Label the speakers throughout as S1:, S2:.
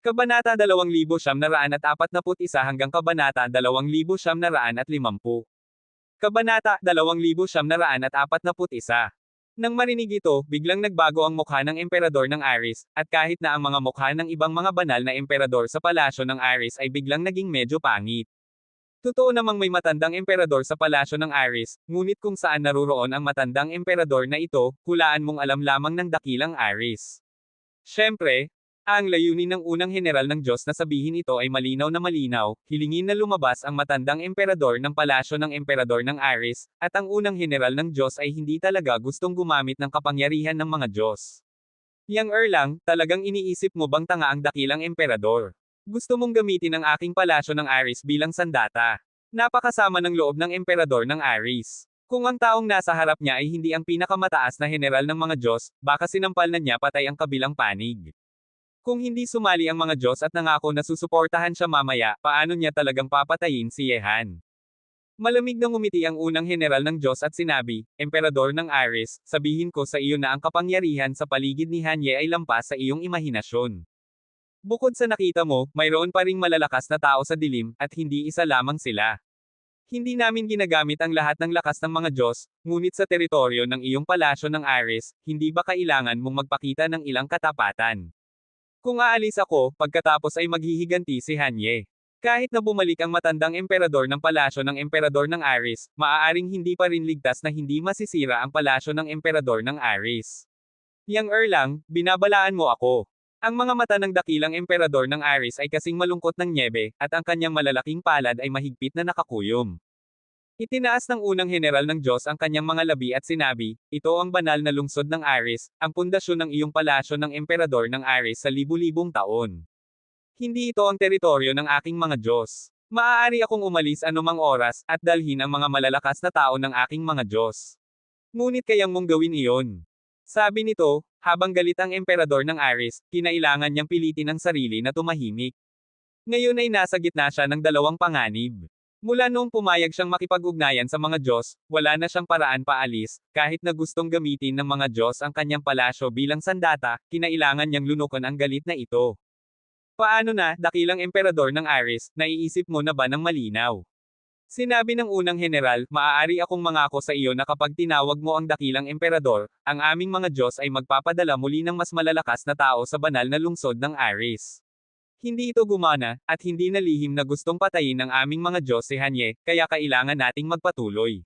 S1: Kabanata 2941 hanggang Kabanata 2950. Kabanata 2941. Nang marinig ito, biglang nagbago ang mukha ng emperador ng Aris, at kahit na ang mga mukha ng ibang mga banal na emperador sa palasyo ng Aris ay biglang naging medyo pangit. Totoo namang may matandang emperador sa palasyo ng Aris, ngunit kung saan naruroon ang matandang emperador na ito, hulaan mong alam lamang ng dakilang Aris. Siyempre, ang layunin ng unang heneral ng Diyos na sabihin ito ay malinaw na malinaw, hilingin na lumabas ang matandang emperador ng palasyo ng emperador ng Aris, at ang unang heneral ng Diyos ay hindi talaga gustong gumamit ng kapangyarihan ng mga Diyos. Yang Erlang, talagang iniisip mo bang tanga ang dakilang emperador? Gusto mong gamitin ang aking palasyo ng Aris bilang sandata. Napakasama ng loob ng emperador ng Aris. Kung ang taong nasa harap niya ay hindi ang pinakamataas na heneral ng mga Diyos, baka sinampal na niya patay ang kabilang panig. Kung hindi sumali ang mga Diyos at nangako na susuportahan siya mamaya, paano niya talagang papatayin si Yehan? Malamig na ngumiti ang unang heneral ng Diyos at sinabi, Emperador ng Aris, sabihin ko sa iyo na ang kapangyarihan sa paligid ni Hanye ay lampas sa iyong imahinasyon. Bukod sa nakita mo, mayroon pa ring malalakas na tao sa dilim, at hindi isa lamang sila. Hindi namin ginagamit ang lahat ng lakas ng mga Diyos, ngunit sa teritoryo ng iyong palasyo ng Aris, hindi ba kailangan mong magpakita ng ilang katapatan? Kung aalis ako, pagkatapos ay maghihiganti si Hanye. Kahit na bumalik ang matandang emperador ng palasyo ng emperador ng Aris, maaaring hindi pa rin ligtas na hindi masisira ang palasyo ng emperador ng Aris. Yang Erlang, binabalaan mo ako. Ang mga mata ng dakilang emperador ng Aris ay kasing malungkot ng nyebe, at ang kanyang malalaking palad ay mahigpit na nakakuyom. Itinaas ng unang heneral ng Diyos ang kanyang mga labi at sinabi, ito ang banal na lungsod ng Aris, ang pundasyon ng iyong palasyo ng emperador ng Aris sa libu-libong taon. Hindi ito ang teritoryo ng aking mga Diyos. Maaari akong umalis anumang oras, at dalhin ang mga malalakas na tao ng aking mga Diyos. Ngunit kayang mong gawin iyon. Sabi nito, habang galit ang emperador ng Aris, kinailangan niyang pilitin ang sarili na tumahimik. Ngayon ay nasa gitna siya ng dalawang panganib. Mula noong pumayag siyang makipag-ugnayan sa mga Diyos, wala na siyang paraan paalis, kahit na gustong gamitin ng mga Diyos ang kanyang palasyo bilang sandata, kinailangan niyang lunukan ang galit na ito. Paano na, dakilang emperador ng Aris, naiisip mo na ba ng malinaw? Sinabi ng unang heneral, maaari akong mangako sa iyo na kapag tinawag mo ang dakilang emperador, ang aming mga Diyos ay magpapadala muli ng mas malalakas na tao sa banal na lungsod ng Aris. Hindi ito gumana, at hindi na lihim na gustong patayin ng aming mga Diyos si Hanye, kaya kailangan nating magpatuloy.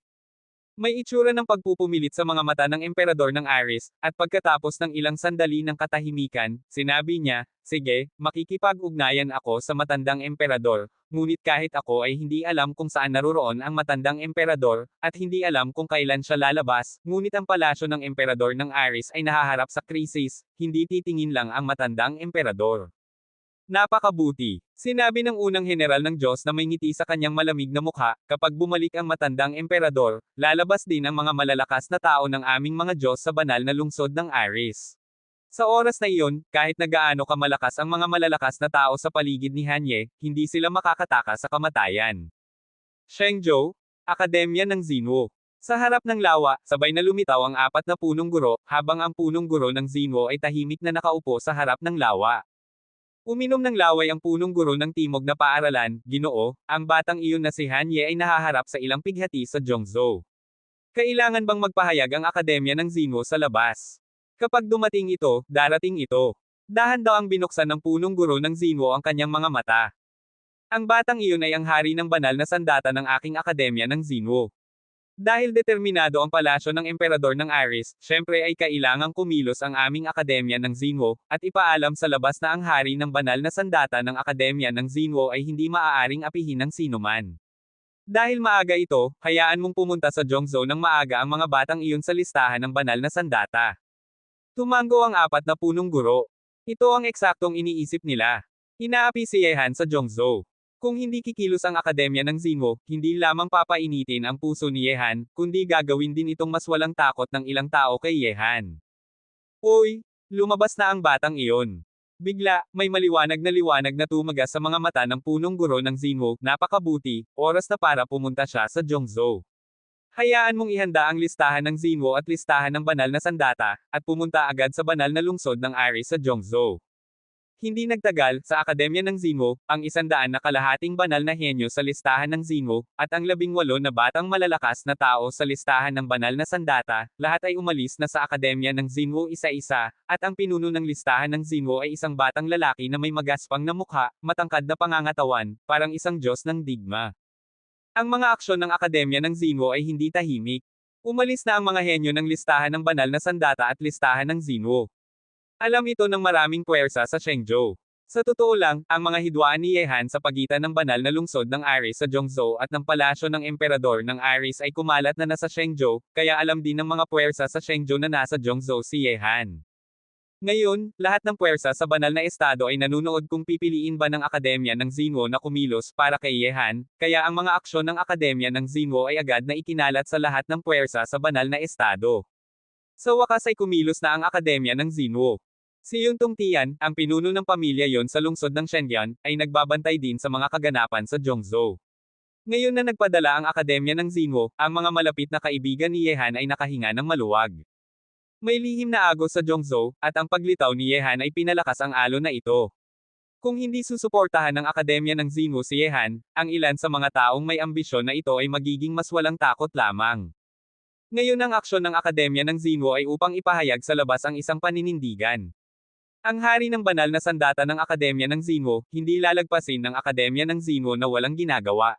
S1: May itsura ng pagpupumilit sa mga mata ng emperador ng Aris, at pagkatapos ng ilang sandali ng katahimikan, sinabi niya, sige, makikipag-ugnayan ako sa matandang emperador, ngunit kahit ako ay hindi alam kung saan naruroon ang matandang emperador, at hindi alam kung kailan siya lalabas, ngunit ang palasyo ng emperador ng Aris ay nahaharap sa krisis, hindi titingin lang ang matandang emperador. Napakabuti. Sinabi ng unang heneral ng Diyos na may ngiti sa kanyang malamig na mukha, kapag bumalik ang matandang emperador, lalabas din ang mga malalakas na tao ng aming mga Diyos sa banal na lungsod ng Aris. Sa oras na iyon, kahit na gaano kamalakas ang mga malalakas na tao sa paligid ni Hanye, hindi sila makakataka sa kamatayan. Shengzhou, Akademya ng Xinwu. Sa harap ng lawa, sabay na lumitaw ang apat na punong guro, habang ang punong guro ng Xinwu ay tahimik na nakaupo sa harap ng lawa. Uminom ng laway ang punong guro ng timog na paaralan, Ginoo, ang batang iyon na si Hanye ay nahaharap sa ilang pighati sa Zhongzhou. Kailangan bang magpahayag ang akademya ng Xinwu sa labas? Kapag dumating ito, darating ito. Dahan daw ang binuksan ng punong guro ng Xinwu ang kanyang mga mata. Ang batang iyon ay ang hari ng banal na sandata ng aking akademya ng Xinwu. Dahil determinado ang palasyo ng emperador ng Aris, syempre ay kailangang kumilos ang aming akademya ng Xinwu, at ipaalam sa labas na ang hari ng banal na sandata ng akademya ng Xinwu ay hindi maaaring apihin ng sinuman. Dahil maaga ito, hayaan mong pumunta sa Zhongzhou ng maaga ang mga batang iyon sa listahan ng banal na sandata. Tumango ang apat na punong guro. Ito ang eksaktong iniisip nila. Inaapi si Yehan sa Zhongzhou. Kung hindi kikilos ang akademya ng Xinwu, hindi lamang papainitin ang puso ni Yehan, kundi gagawin din itong mas walang takot ng ilang tao kay Yehan. Uy! Lumabas na ang batang iyon. Bigla, may maliwanag na tumagas sa mga mata ng punong guro ng Xinwu, napakabuti, oras na para pumunta siya sa Zhongzhou. Hayaan mong ihanda ang listahan ng Xinwu at listahan ng banal na sandata, at pumunta agad sa banal na lungsod ng Aris sa Zhongzhou. Hindi nagtagal, sa Akademya ng Zinwo, ang 100 na kalahating banal na henyo sa listahan ng Zinwo, at ang 18 na batang malalakas na tao sa listahan ng banal na sandata, lahat ay umalis na sa Akademya ng Zinwo isa-isa, at ang pinuno ng listahan ng Zinwo ay isang batang lalaki na may magaspang na mukha, matangkad na pangangatawan, parang isang Diyos ng digma. Ang mga aksyon ng Akademya ng Zinwo ay hindi tahimik. Umalis na ang mga henyo ng listahan ng banal na sandata at listahan ng Zinwo. Alam ito ng maraming puwersa sa Shenzhou. Sa totoo lang, ang mga hidwaan ni Yehan sa pagitan ng banal na lungsod ng Aris sa Zhongzhou at ng palasyo ng emperador ng Aris ay kumalat na nasa Shenzhou, kaya alam din ng mga puwersa sa Shenzhou na nasa Zhongzhou si Yehan. Ngayon, lahat ng puwersa sa banal na estado ay nanunood kung pipiliin ba ng Akademya ng Zinwo na kumilos para kay Yehan, kaya ang mga aksyon ng Akademya ng Zinwo ay agad na ikinalat sa lahat ng puwersa sa banal na estado. Sa wakas ay kumilos na ang Akademya ng Zinwo. Si Yun Tongtian, ang pinuno ng pamilya yon sa lungsod ng Shenyang, ay nagbabantay din sa mga kaganapan sa Zhongzhou. Ngayon na nagpadala ang Akademya ng Zinwo, ang mga malapit na kaibigan ni Yehan ay nakahinga ng maluwag. May lihim na agos sa Zhongzhou, at ang paglitaw ni Yehan ay pinalakas ang alon na ito. Kung hindi susuportahan ng Akademya ng Zinwo si Yehan, ang ilan sa mga taong may ambisyon na ito ay magiging mas walang takot lamang. Ngayon ang aksyon ng Akademya ng Zinwo ay upang ipahayag sa labas ang isang paninindigan. Ang hari ng banal na sandata ng Akademya ng Zinwo, hindi lalagpasin ng Akademya ng Zinwo na walang ginagawa.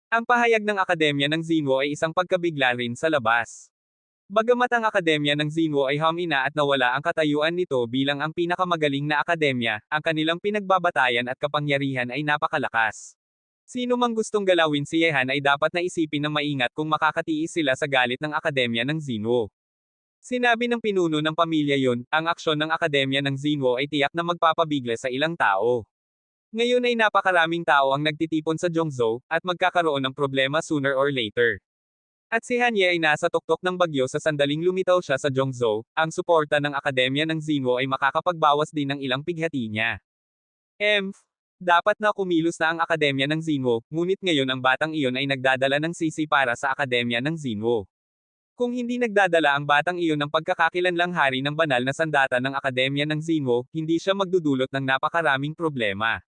S1: Ang pahayag ng Akademya ng Zinwo ay isang pagkabigla rin sa labas. Bagamat ang Akademya ng Zinwo ay humina at nawala ang katayuan nito bilang ang pinakamagaling na akademya, ang kanilang pinagbabatayan at kapangyarihan ay napakalakas. Sino mang gustong galawin si Yehan ay dapat na isipin ng maingat kung makakatiis sila sa galit ng Akademya ng Zinwo. Sinabi ng pinuno ng pamilya yon, ang aksyon ng Akademya ng Zinwo ay tiyak na magpapabigla sa ilang tao. Ngayon ay napakaraming tao ang nagtitipon sa Zhongzhou, at magkakaroon ng problema sooner or later. At si Han Ye ay nasa tuktok ng bagyo sa sandaling lumitaw siya sa Zhongzhou, ang suporta ng Akademya ng Zinwo ay makakapagbawas din ng ilang pighati niya. Dapat na kumilos na ang Akademya ng Zinwo, ngunit ngayon ang batang iyon ay nagdadala ng sisi para sa Akademya ng Zinwo. Kung hindi nagdadala ang batang iyon ng pagkakakilanlang hari ng banal na sandata ng Akademya ng Zinwo, hindi siya magdudulot ng napakaraming problema.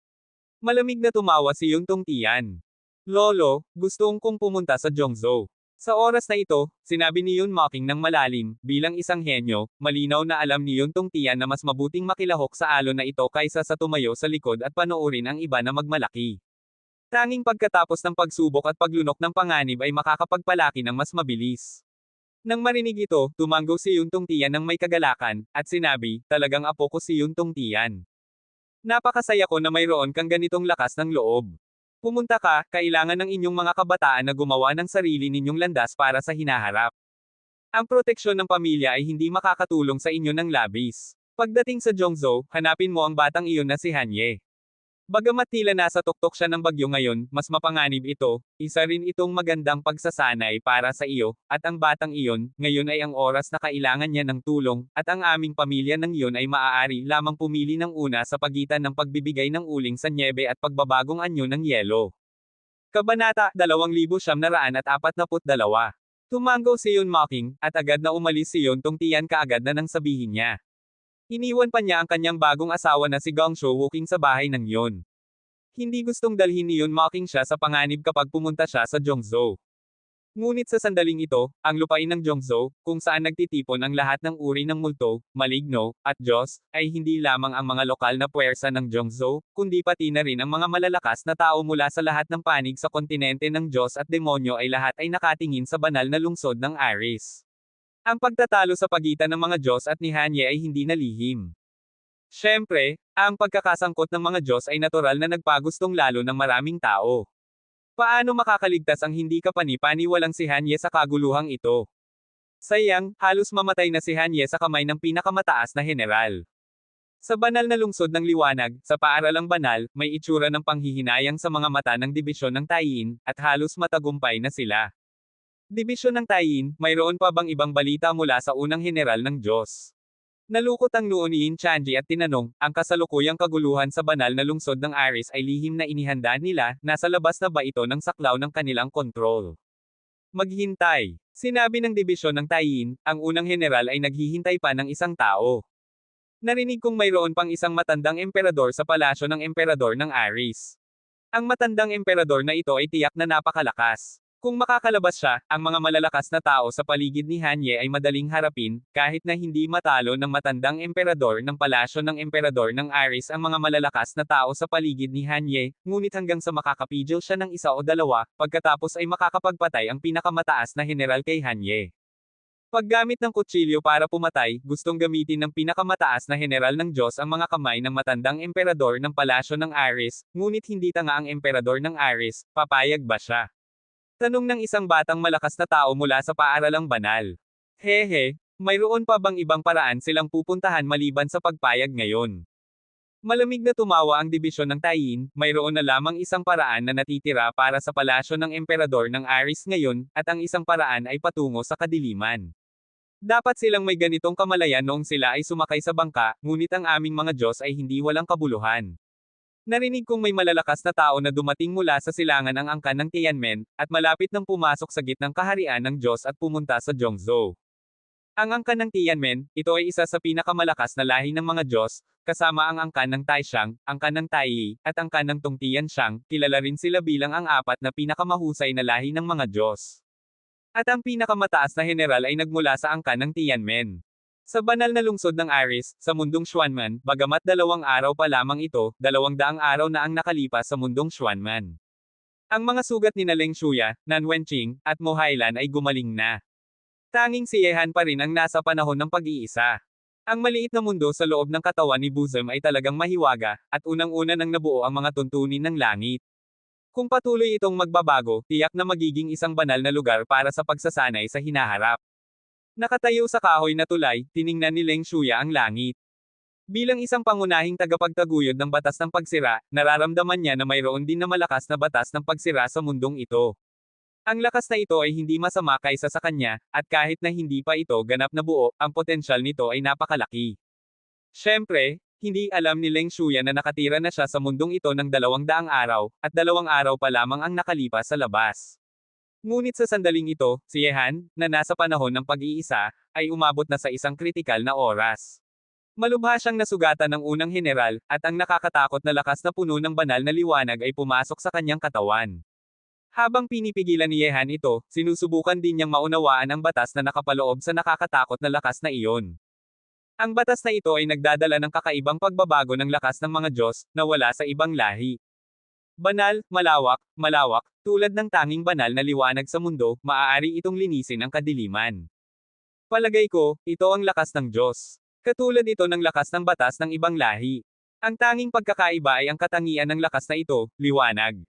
S1: Malamig na tumawa si Yun Tongtian. Lolo, gusto kong pumunta sa Zhongzhou. Sa oras na ito, sinabi ni Yun Mocking ng malalim, bilang isang henyo, malinaw na alam ni Yun Tongtian na mas mabuting makilahok sa alon na ito kaysa sa tumayo sa likod at panoorin ang iba na magmalaki. Tanging pagkatapos ng pagsubok at paglunok ng panganib ay makakapagpalaki ng mas mabilis. Nang marinig ito, tumanggo si Yun Tongtian ng may kagalakan, at sinabi, talagang apo ko si Yun Tongtian. Napakasaya ko na mayroon kang ganitong lakas ng loob. Pumunta ka, kailangan ng inyong mga kabataan na gumawa ng sarili ninyong landas para sa hinaharap. Ang proteksyon ng pamilya ay hindi makakatulong sa inyo ng labis. Pagdating sa Zhongzhou, hanapin mo ang batang iyon na si Han Ye. Bagamat tila nasa tuktok siya ng bagyo ngayon, mas mapanganib ito, isa rin itong magandang pagsasanay para sa iyo, at ang batang iyon, ngayon ay ang oras na kailangan niya ng tulong, at ang aming pamilya ng iyon ay maaari lamang pumili ng una sa pagitan ng pagbibigay ng uling sa nyebe at pagbabagong anyo ng yelo. Kabanata 2942. Tumanggo si Yun Mocking, at agad na umalis si Yun Tongtian kaagad na nang sabihin niya. Iniwan pa niya ang kanyang bagong asawa na si Gong Shouwuking sa bahay ng Yun. Hindi gustong dalhin ni Yun Mocking siya sa panganib kapag pumunta siya sa Zhongzhou. Ngunit sa sandaling ito, ang lupain ng Zhongzhou, kung saan nagtitipon ang lahat ng uri ng multo, maligno, at Diyos, ay hindi lamang ang mga lokal na puwersa ng Zhongzhou, kundi pati na rin ang mga malalakas na tao mula sa lahat ng panig sa kontinente ng Diyos at demonyo ay lahat ay nakatingin sa banal na lungsod ng Aris. Ang pagtatalo sa pagitan ng mga Diyos at ni Han Ye ay hindi nalihim. Siyempre, ang pagkakasangkot ng mga Diyos ay natural na nagpagustong lalo ng maraming tao. Paano makakaligtas ang hindi kapani-paniwalang si Han Ye sa kaguluhang ito? Sayang, halos mamatay na si Han Ye sa kamay ng pinakamataas na general. Sa banal na lungsod ng liwanag, sa paaralang banal, may itsura ng panghihinayang sa mga mata ng dibisyon ng Taiyin, at halos matagumpay na sila. Dibisyon ng Taiyin, mayroon pa bang ibang balita mula sa unang general ng Diyos? Nalukot ang noo ni Yin Chanji at tinanong, ang kasalukuyang kaguluhan sa banal na lungsod ng Aris ay lihim na inihanda nila, nasa labas na ba ito ng saklaw ng kanilang kontrol? Maghintay. Sinabi ng dibisyon ng Taiyin, ang unang general ay naghihintay pa ng isang tao. Narinig kong mayroon pang isang matandang emperador sa palasyo ng emperador ng Aris. Ang matandang emperador na ito ay tiyak na napakalakas. Kung makakalabas siya, ang mga malalakas na tao sa paligid ni Hanye ay madaling harapin, kahit na hindi matalo ng matandang emperador ng palasyo ng emperador ng Aris ang mga malalakas na tao sa paligid ni Hanye, ngunit hanggang sa makakapigil siya ng isa o dalawa, pagkatapos ay makakapagpatay ang pinakamataas na general kay Hanye. Paggamit ng kutsilyo para pumatay, gustong gamitin ng pinakamataas na general ng Diyos ang mga kamay ng matandang emperador ng palasyo ng Aris, ngunit hindi tanga ang emperador ng Aris, papayag ba siya? Tanong ng isang batang malakas na tao mula sa paaralang banal. Hehe, mayroon pa bang ibang paraan silang pupuntahan maliban sa pagpayag ngayon? Malamig na tumawa ang dibisyon ng Tayin, mayroon na lamang isang paraan na natitira para sa palasyo ng emperador ng Aris ngayon, at ang isang paraan ay patungo sa kadiliman. Dapat silang may ganitong kamalayan noong sila ay sumakay sa bangka, ngunit ang aming mga Diyos ay hindi walang kabuluhan. Narinig kong may malalakas na tao na dumating mula sa silangan ang angkan ng Tianmen, at malapit nang pumasok sa gitnang kaharian ng Diyos at pumunta sa Zhongzhou. Ang angkan ng Tianmen, ito ay isa sa pinakamalakas na lahi ng mga Diyos, kasama ang angkan ng Taishang, angkan ng Taiyi, at angkan ng Tongtianshang, kilala rin sila bilang ang apat na pinakamahusay na lahi ng mga Diyos. At ang pinakamataas na general ay nagmula sa angkan ng Tianmen. Sa banal na lungsod ng Aris, sa mundong Xuanman, bagamat 2 araw pa lamang ito, 200 araw na ang nakalipas sa mundong Xuanman. Ang mga sugat ni Leng Shuya, Nan Wenqing, at Mo Hailan ay gumaling na. Tanging si Yehan pa rin ang nasa panahon ng pag-iisa. Ang maliit na mundo sa loob ng katawan ni Buzem ay talagang mahiwaga, at unang-una nang nabuo ang mga tuntunin ng langit. Kung patuloy itong magbabago, tiyak na magiging isang banal na lugar para sa pagsasanay sa hinaharap. Nakatayo sa kahoy na tulay, tiningnan ni Leng Shuya ang langit. Bilang isang pangunahing tagapagtaguyod ng batas ng pagsira, nararamdaman niya na mayroon din na malakas na batas ng pagsira sa mundong ito. Ang lakas na ito ay hindi masama kaysa sa kanya, at kahit na hindi pa ito ganap na buo, ang potensyal nito ay napakalaki. Siyempre, hindi alam ni Leng Shuya na nakatira na siya sa mundong ito ng 200 araw, at 2 araw pa lamang ang nakalipas sa labas. Ngunit sa sandaling ito, si Yehan, na nasa panahon ng pag-iisa, ay umabot na sa isang kritikal na oras. Malubha siyang nasugatan ng unang general, at ang nakakatakot na lakas na puno ng banal na liwanag ay pumasok sa kanyang katawan. Habang pinipigilan ni Yehan ito, sinusubukan din niyang maunawaan ang batas na nakapaloob sa nakakatakot na lakas na iyon. Ang batas na ito ay nagdadala ng kakaibang pagbabago ng lakas ng mga Diyos, na wala sa ibang lahi. Banal, malawak, malawak, tulad ng tanging banal na liwanag sa mundo, maaari itong linisin ang kadiliman. Palagay ko, ito ang lakas ng Diyos. Katulad ito ng lakas ng batas ng ibang lahi. Ang tanging pagkakaiba ay ang katangian ng lakas na ito, liwanag.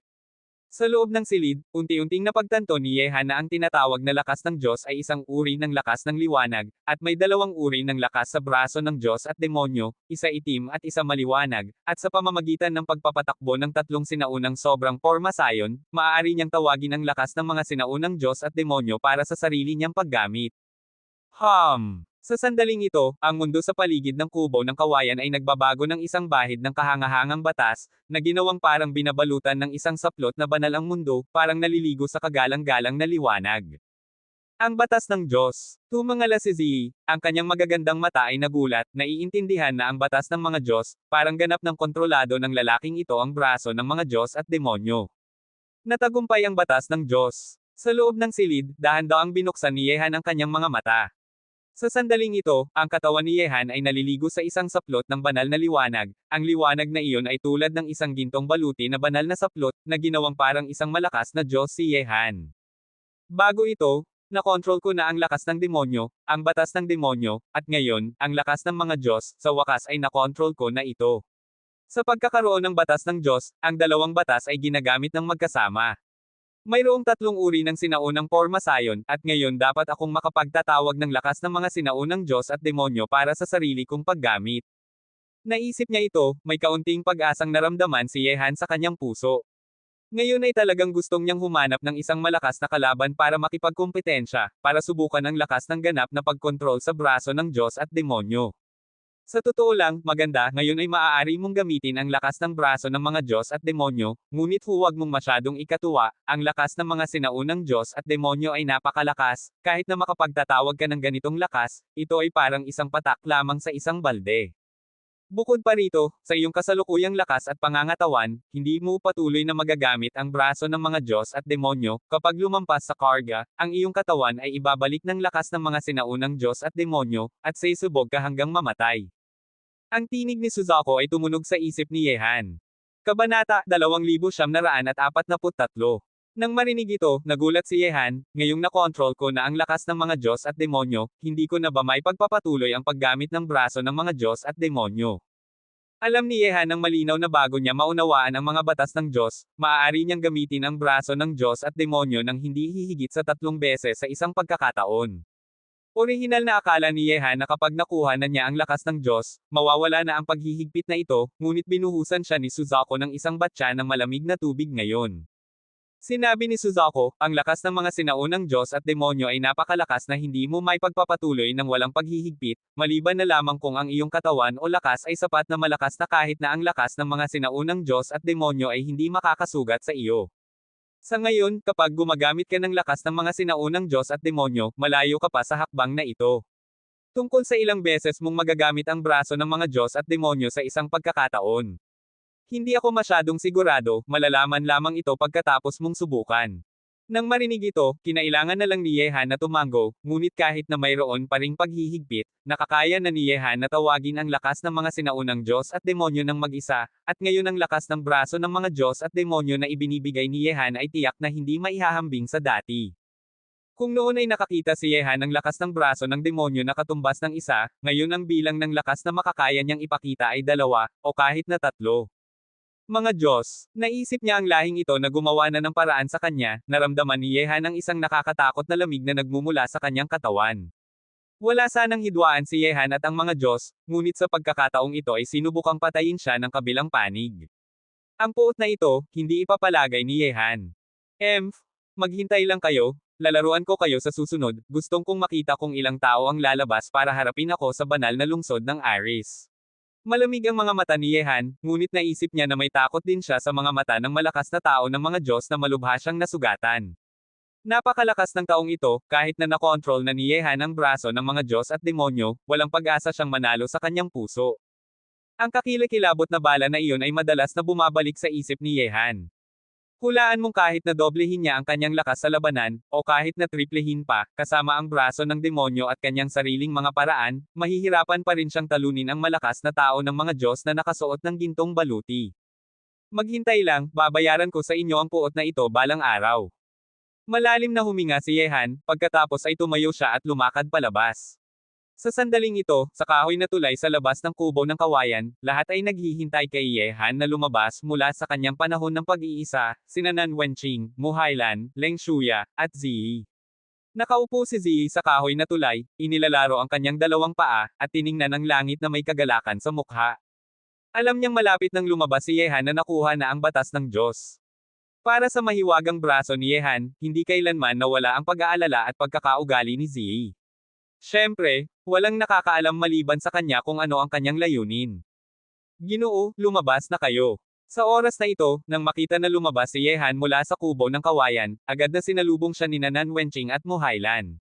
S1: Sa loob ng silid, unti-unting napagtanto ni Yehan na ang tinatawag na lakas ng Diyos ay isang uri ng lakas ng liwanag, at may 2 uri ng lakas sa braso ng Diyos at demonyo, isa itim at isa maliwanag, at sa pamamagitan ng pagpapatakbo ng 3 sinaunang sobrang pormasayon, maaari niyang tawagin ang lakas ng mga sinaunang Diyos at demonyo para sa sarili niyang paggamit. Sa sandaling ito, ang mundo sa paligid ng kubo ng kawayan ay nagbabago ng isang bahid ng kahangahangang batas, na ginawang parang binabalutan ng isang saplot na banal ang mundo, parang naliligo sa kagalang-galang na liwanag. Ang batas ng Diyos. Tumangala si Zi, ang kanyang magagandang mata ay nagulat, naiintindihan na ang batas ng mga Diyos, parang ganap ng kontrolado ng lalaking ito ang braso ng mga Diyos at demonyo. Natagumpay ang batas ng Diyos. Sa loob ng silid, dahan-daang binuksan ni Yehan ang kanyang mga mata. Sa sandaling ito, ang katawan ni Yehan ay naliligo sa isang saplot ng banal na liwanag. Ang liwanag na iyon ay tulad ng isang gintong baluti na banal na saplot, na ginawang parang isang malakas na Diyos si Yehan. Bago ito, nakontrol ko na ang lakas ng demonyo, ang batas ng demonyo, at ngayon, ang lakas ng mga Diyos, sa wakas ay nakontrol ko na ito. Sa pagkakaroon ng batas ng Diyos, ang 2 batas ay ginagamit ng magkasama. Mayroong 3 uri ng sinaunang pormasayon, at ngayon dapat akong makapagtatawag ng lakas ng mga sinaunang Diyos at demonyo para sa sarili kong paggamit. Naisip niya ito, may kaunting pag-asang naramdaman si Yehan sa kanyang puso. Ngayon ay talagang gustong niyang humanap ng isang malakas na kalaban para makipagkompetensya, para subukan ang lakas ng ganap na pagkontrol sa braso ng Diyos at demonyo. Sa totoo lang, maganda, ngayon ay maaari mong gamitin ang lakas ng braso ng mga Diyos at demonyo, ngunit huwag mong masyadong ikatuwa, ang lakas ng mga sinaunang Diyos at demonyo ay napakalakas, kahit na makapagtatawag ka ng ganitong lakas, ito ay parang isang patak lamang sa isang balde. Bukod pa rito, sa iyong kasalukuyang lakas at pangangatawan, hindi mo patuloy na magagamit ang braso ng mga Diyos at demonyo, kapag lumampas sa karga, ang iyong katawan ay ibabalik ng lakas ng mga sinaunang Diyos at demonyo, at saysubog ka hanggang mamatay. Ang tinig ni Suzaku ay tumunog sa isip ni Yehan. Kabanata 2943. Nang marinig ito, nagulat si Yehan, ngayong nakontrol ko na ang lakas ng mga Diyos at demonyo, hindi ko na ba may pagpapatuloy ang paggamit ng braso ng mga Diyos at demonyo. Alam ni Yehan ng malinaw na bago niya maunawaan ang mga batas ng Diyos, maaari niyang gamitin ang braso ng Diyos at demonyo nang hindi hihigit sa 3 beses sa isang pagkakataon. Orihinal na akala ni Yehan na kapag nakuha na niya ang lakas ng Diyos, mawawala na ang paghihigpit na ito, ngunit binuhusan siya ni Suzaku ng isang batya ng malamig na tubig ngayon. Sinabi ni Suzaku, ang lakas ng mga sinaunang Diyos at demonyo ay napakalakas na hindi mo may pagpapatuloy ng walang paghihigpit, maliban na lamang kung ang iyong katawan o lakas ay sapat na malakas na kahit na ang lakas ng mga sinaunang Diyos at demonyo ay hindi makakasugat sa iyo. Sa ngayon, kapag gumagamit ka ng lakas ng mga sinaunang Diyos at demonyo, malayo ka pa sa hakbang na ito. Tungkol sa ilang beses mong magagamit ang braso ng mga Diyos at demonyo sa isang pagkakataon. Hindi ako masyadong sigurado, malalaman lamang ito pagkatapos mong subukan. Nang marinig ito, kinailangan na lang ni Yehan na tumango, ngunit kahit na mayroon pa ring paghihigpit, nakakaya na ni Yehan na tawagin ang lakas ng mga sinaunang Diyos at demonyo ng mag-isa, at ngayon ang lakas ng braso ng mga Diyos at demonyo na ibinibigay ni Yehan ay tiyak na hindi maihahambing sa dati. Kung noon ay nakakita si Yehan ng lakas ng braso ng demonyo na katumbas ng isa, ngayon ang bilang ng lakas na makakaya niyang ipakita ay 2, o kahit na 3. Mga Diyos, naisip niya ang lahing ito na gumawa na ng paraan sa kanya, naramdaman ni Yehan ang isang nakakatakot na lamig na nagmumula sa kanyang katawan. Wala sanang hidwaan si Yehan at ang mga Diyos, ngunit sa pagkakataong ito ay sinubukang patayin siya ng kabilang panig. Ang puot na ito, hindi ipapalagay ni Yehan. Maghintay lang kayo, lalaruan ko kayo sa susunod, gustong kong makita kung ilang tao ang lalabas para harapin ako sa banal na lungsod ng Aris. Malamig ang mga mata ni Yehan, ngunit naisip niya na may takot din siya sa mga mata ng malakas na tao ng mga Diyos na malubha siyang nasugatan. Napakalakas ng taong ito, kahit na nakontrol na ni Yehan ang braso ng mga Diyos at demonyo, walang pag-asa siyang manalo sa kanyang puso. Ang kakilakilabot na bala na iyon ay madalas na bumabalik sa isip ni Yehan. Hulaan mong kahit na doblehin niya ang kanyang lakas sa labanan, o kahit na triplehin pa, kasama ang braso ng demonyo at kanyang sariling mga paraan, mahihirapan pa rin siyang talunin ang malakas na tao ng mga Diyos na nakasuot ng gintong baluti. Maghintay lang, babayaran ko sa inyo ang puot na ito balang araw. Malalim na huminga si Yehan, pagkatapos ay tumayo siya at lumakad palabas. Sa sandaling ito, sa kahoy na tulay sa labas ng kubo ng kawayan, lahat ay naghihintay kay Yehan na lumabas mula sa kanyang panahon ng pag-iisa, sina Nan Wenqing, Muhailan, Leng Shuya, at Ziyi. Nakaupo si Ziyi sa kahoy na tulay, inilalaro ang kanyang 2 paa, at tiningnan ang langit na may kagalakan sa mukha. Alam niyang malapit nang lumabas si Yehan na nakuha na ang batas ng Diyos. Para sa mahiwagang braso ni Yehan, hindi kailanman nawala ang pag-aalala at pagkakaugali ni Ziyi. Siyempre, walang nakakaalam maliban sa kanya kung ano ang kanyang layunin. Ginoo, lumabas na kayo. Sa oras na ito, nang makita na lumabas si Yehan mula sa kubo ng kawayan, agad na sinalubong siya ni Nan Wenqing at Muhailan.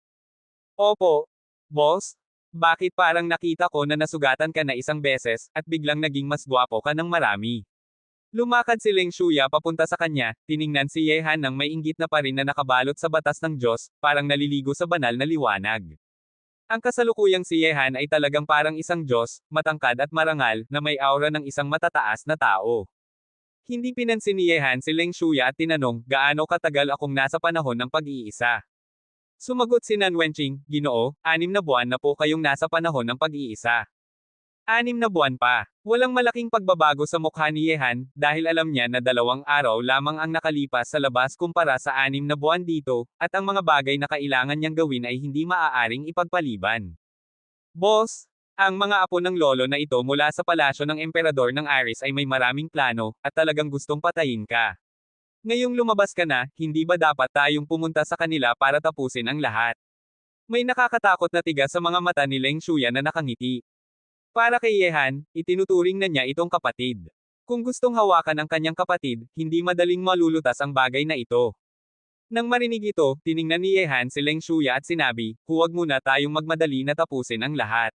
S1: Opo, boss. Bakit parang nakita ko na nasugatan ka na isang beses, at biglang naging mas gwapo ka ng marami? Lumakad si Leng Shuya papunta sa kanya, tiningnan si Yehan nang may inggit na pa rin na nakabalot sa batas ng Diyos, parang naliligo sa banal na liwanag. Ang kasalukuyang si Yehan ay talagang parang isang Diyos, matangkad at marangal, na may aura ng isang matataas na tao. Hindi pinansin ni Yehan si Leng Shuya at tinanong, gaano katagal akong nasa panahon ng pag-iisa? Sumagot si Nan Wenqing, Ginoo, 6 na buwan na po kayong nasa panahon ng pag-iisa. 6 na buwan pa. Walang malaking pagbabago sa mukha ni Yehan, dahil alam niya na 2 araw lamang ang nakalipas sa labas kumpara sa 6 na buwan dito, at ang mga bagay na kailangan niyang gawin ay hindi maaaring ipagpaliban. Boss, ang mga apo ng lolo na ito mula sa palasyo ng emperador ng Aris ay may maraming plano, at talagang gustong patayin ka. Ngayong lumabas ka na, hindi ba dapat tayong pumunta sa kanila para tapusin ang lahat? May nakakatakot na tigas sa mga mata ni Leng Shuya na nakangiti. Para kay Yehan, itinuturing na niya itong kapatid. Kung gustong hawakan ang kanyang kapatid, hindi madaling malulutas ang bagay na ito. Nang marinig ito, tiningnan ni Yehan si Leng Shuya at sinabi, huwag muna tayong magmadali na tapusin ang lahat.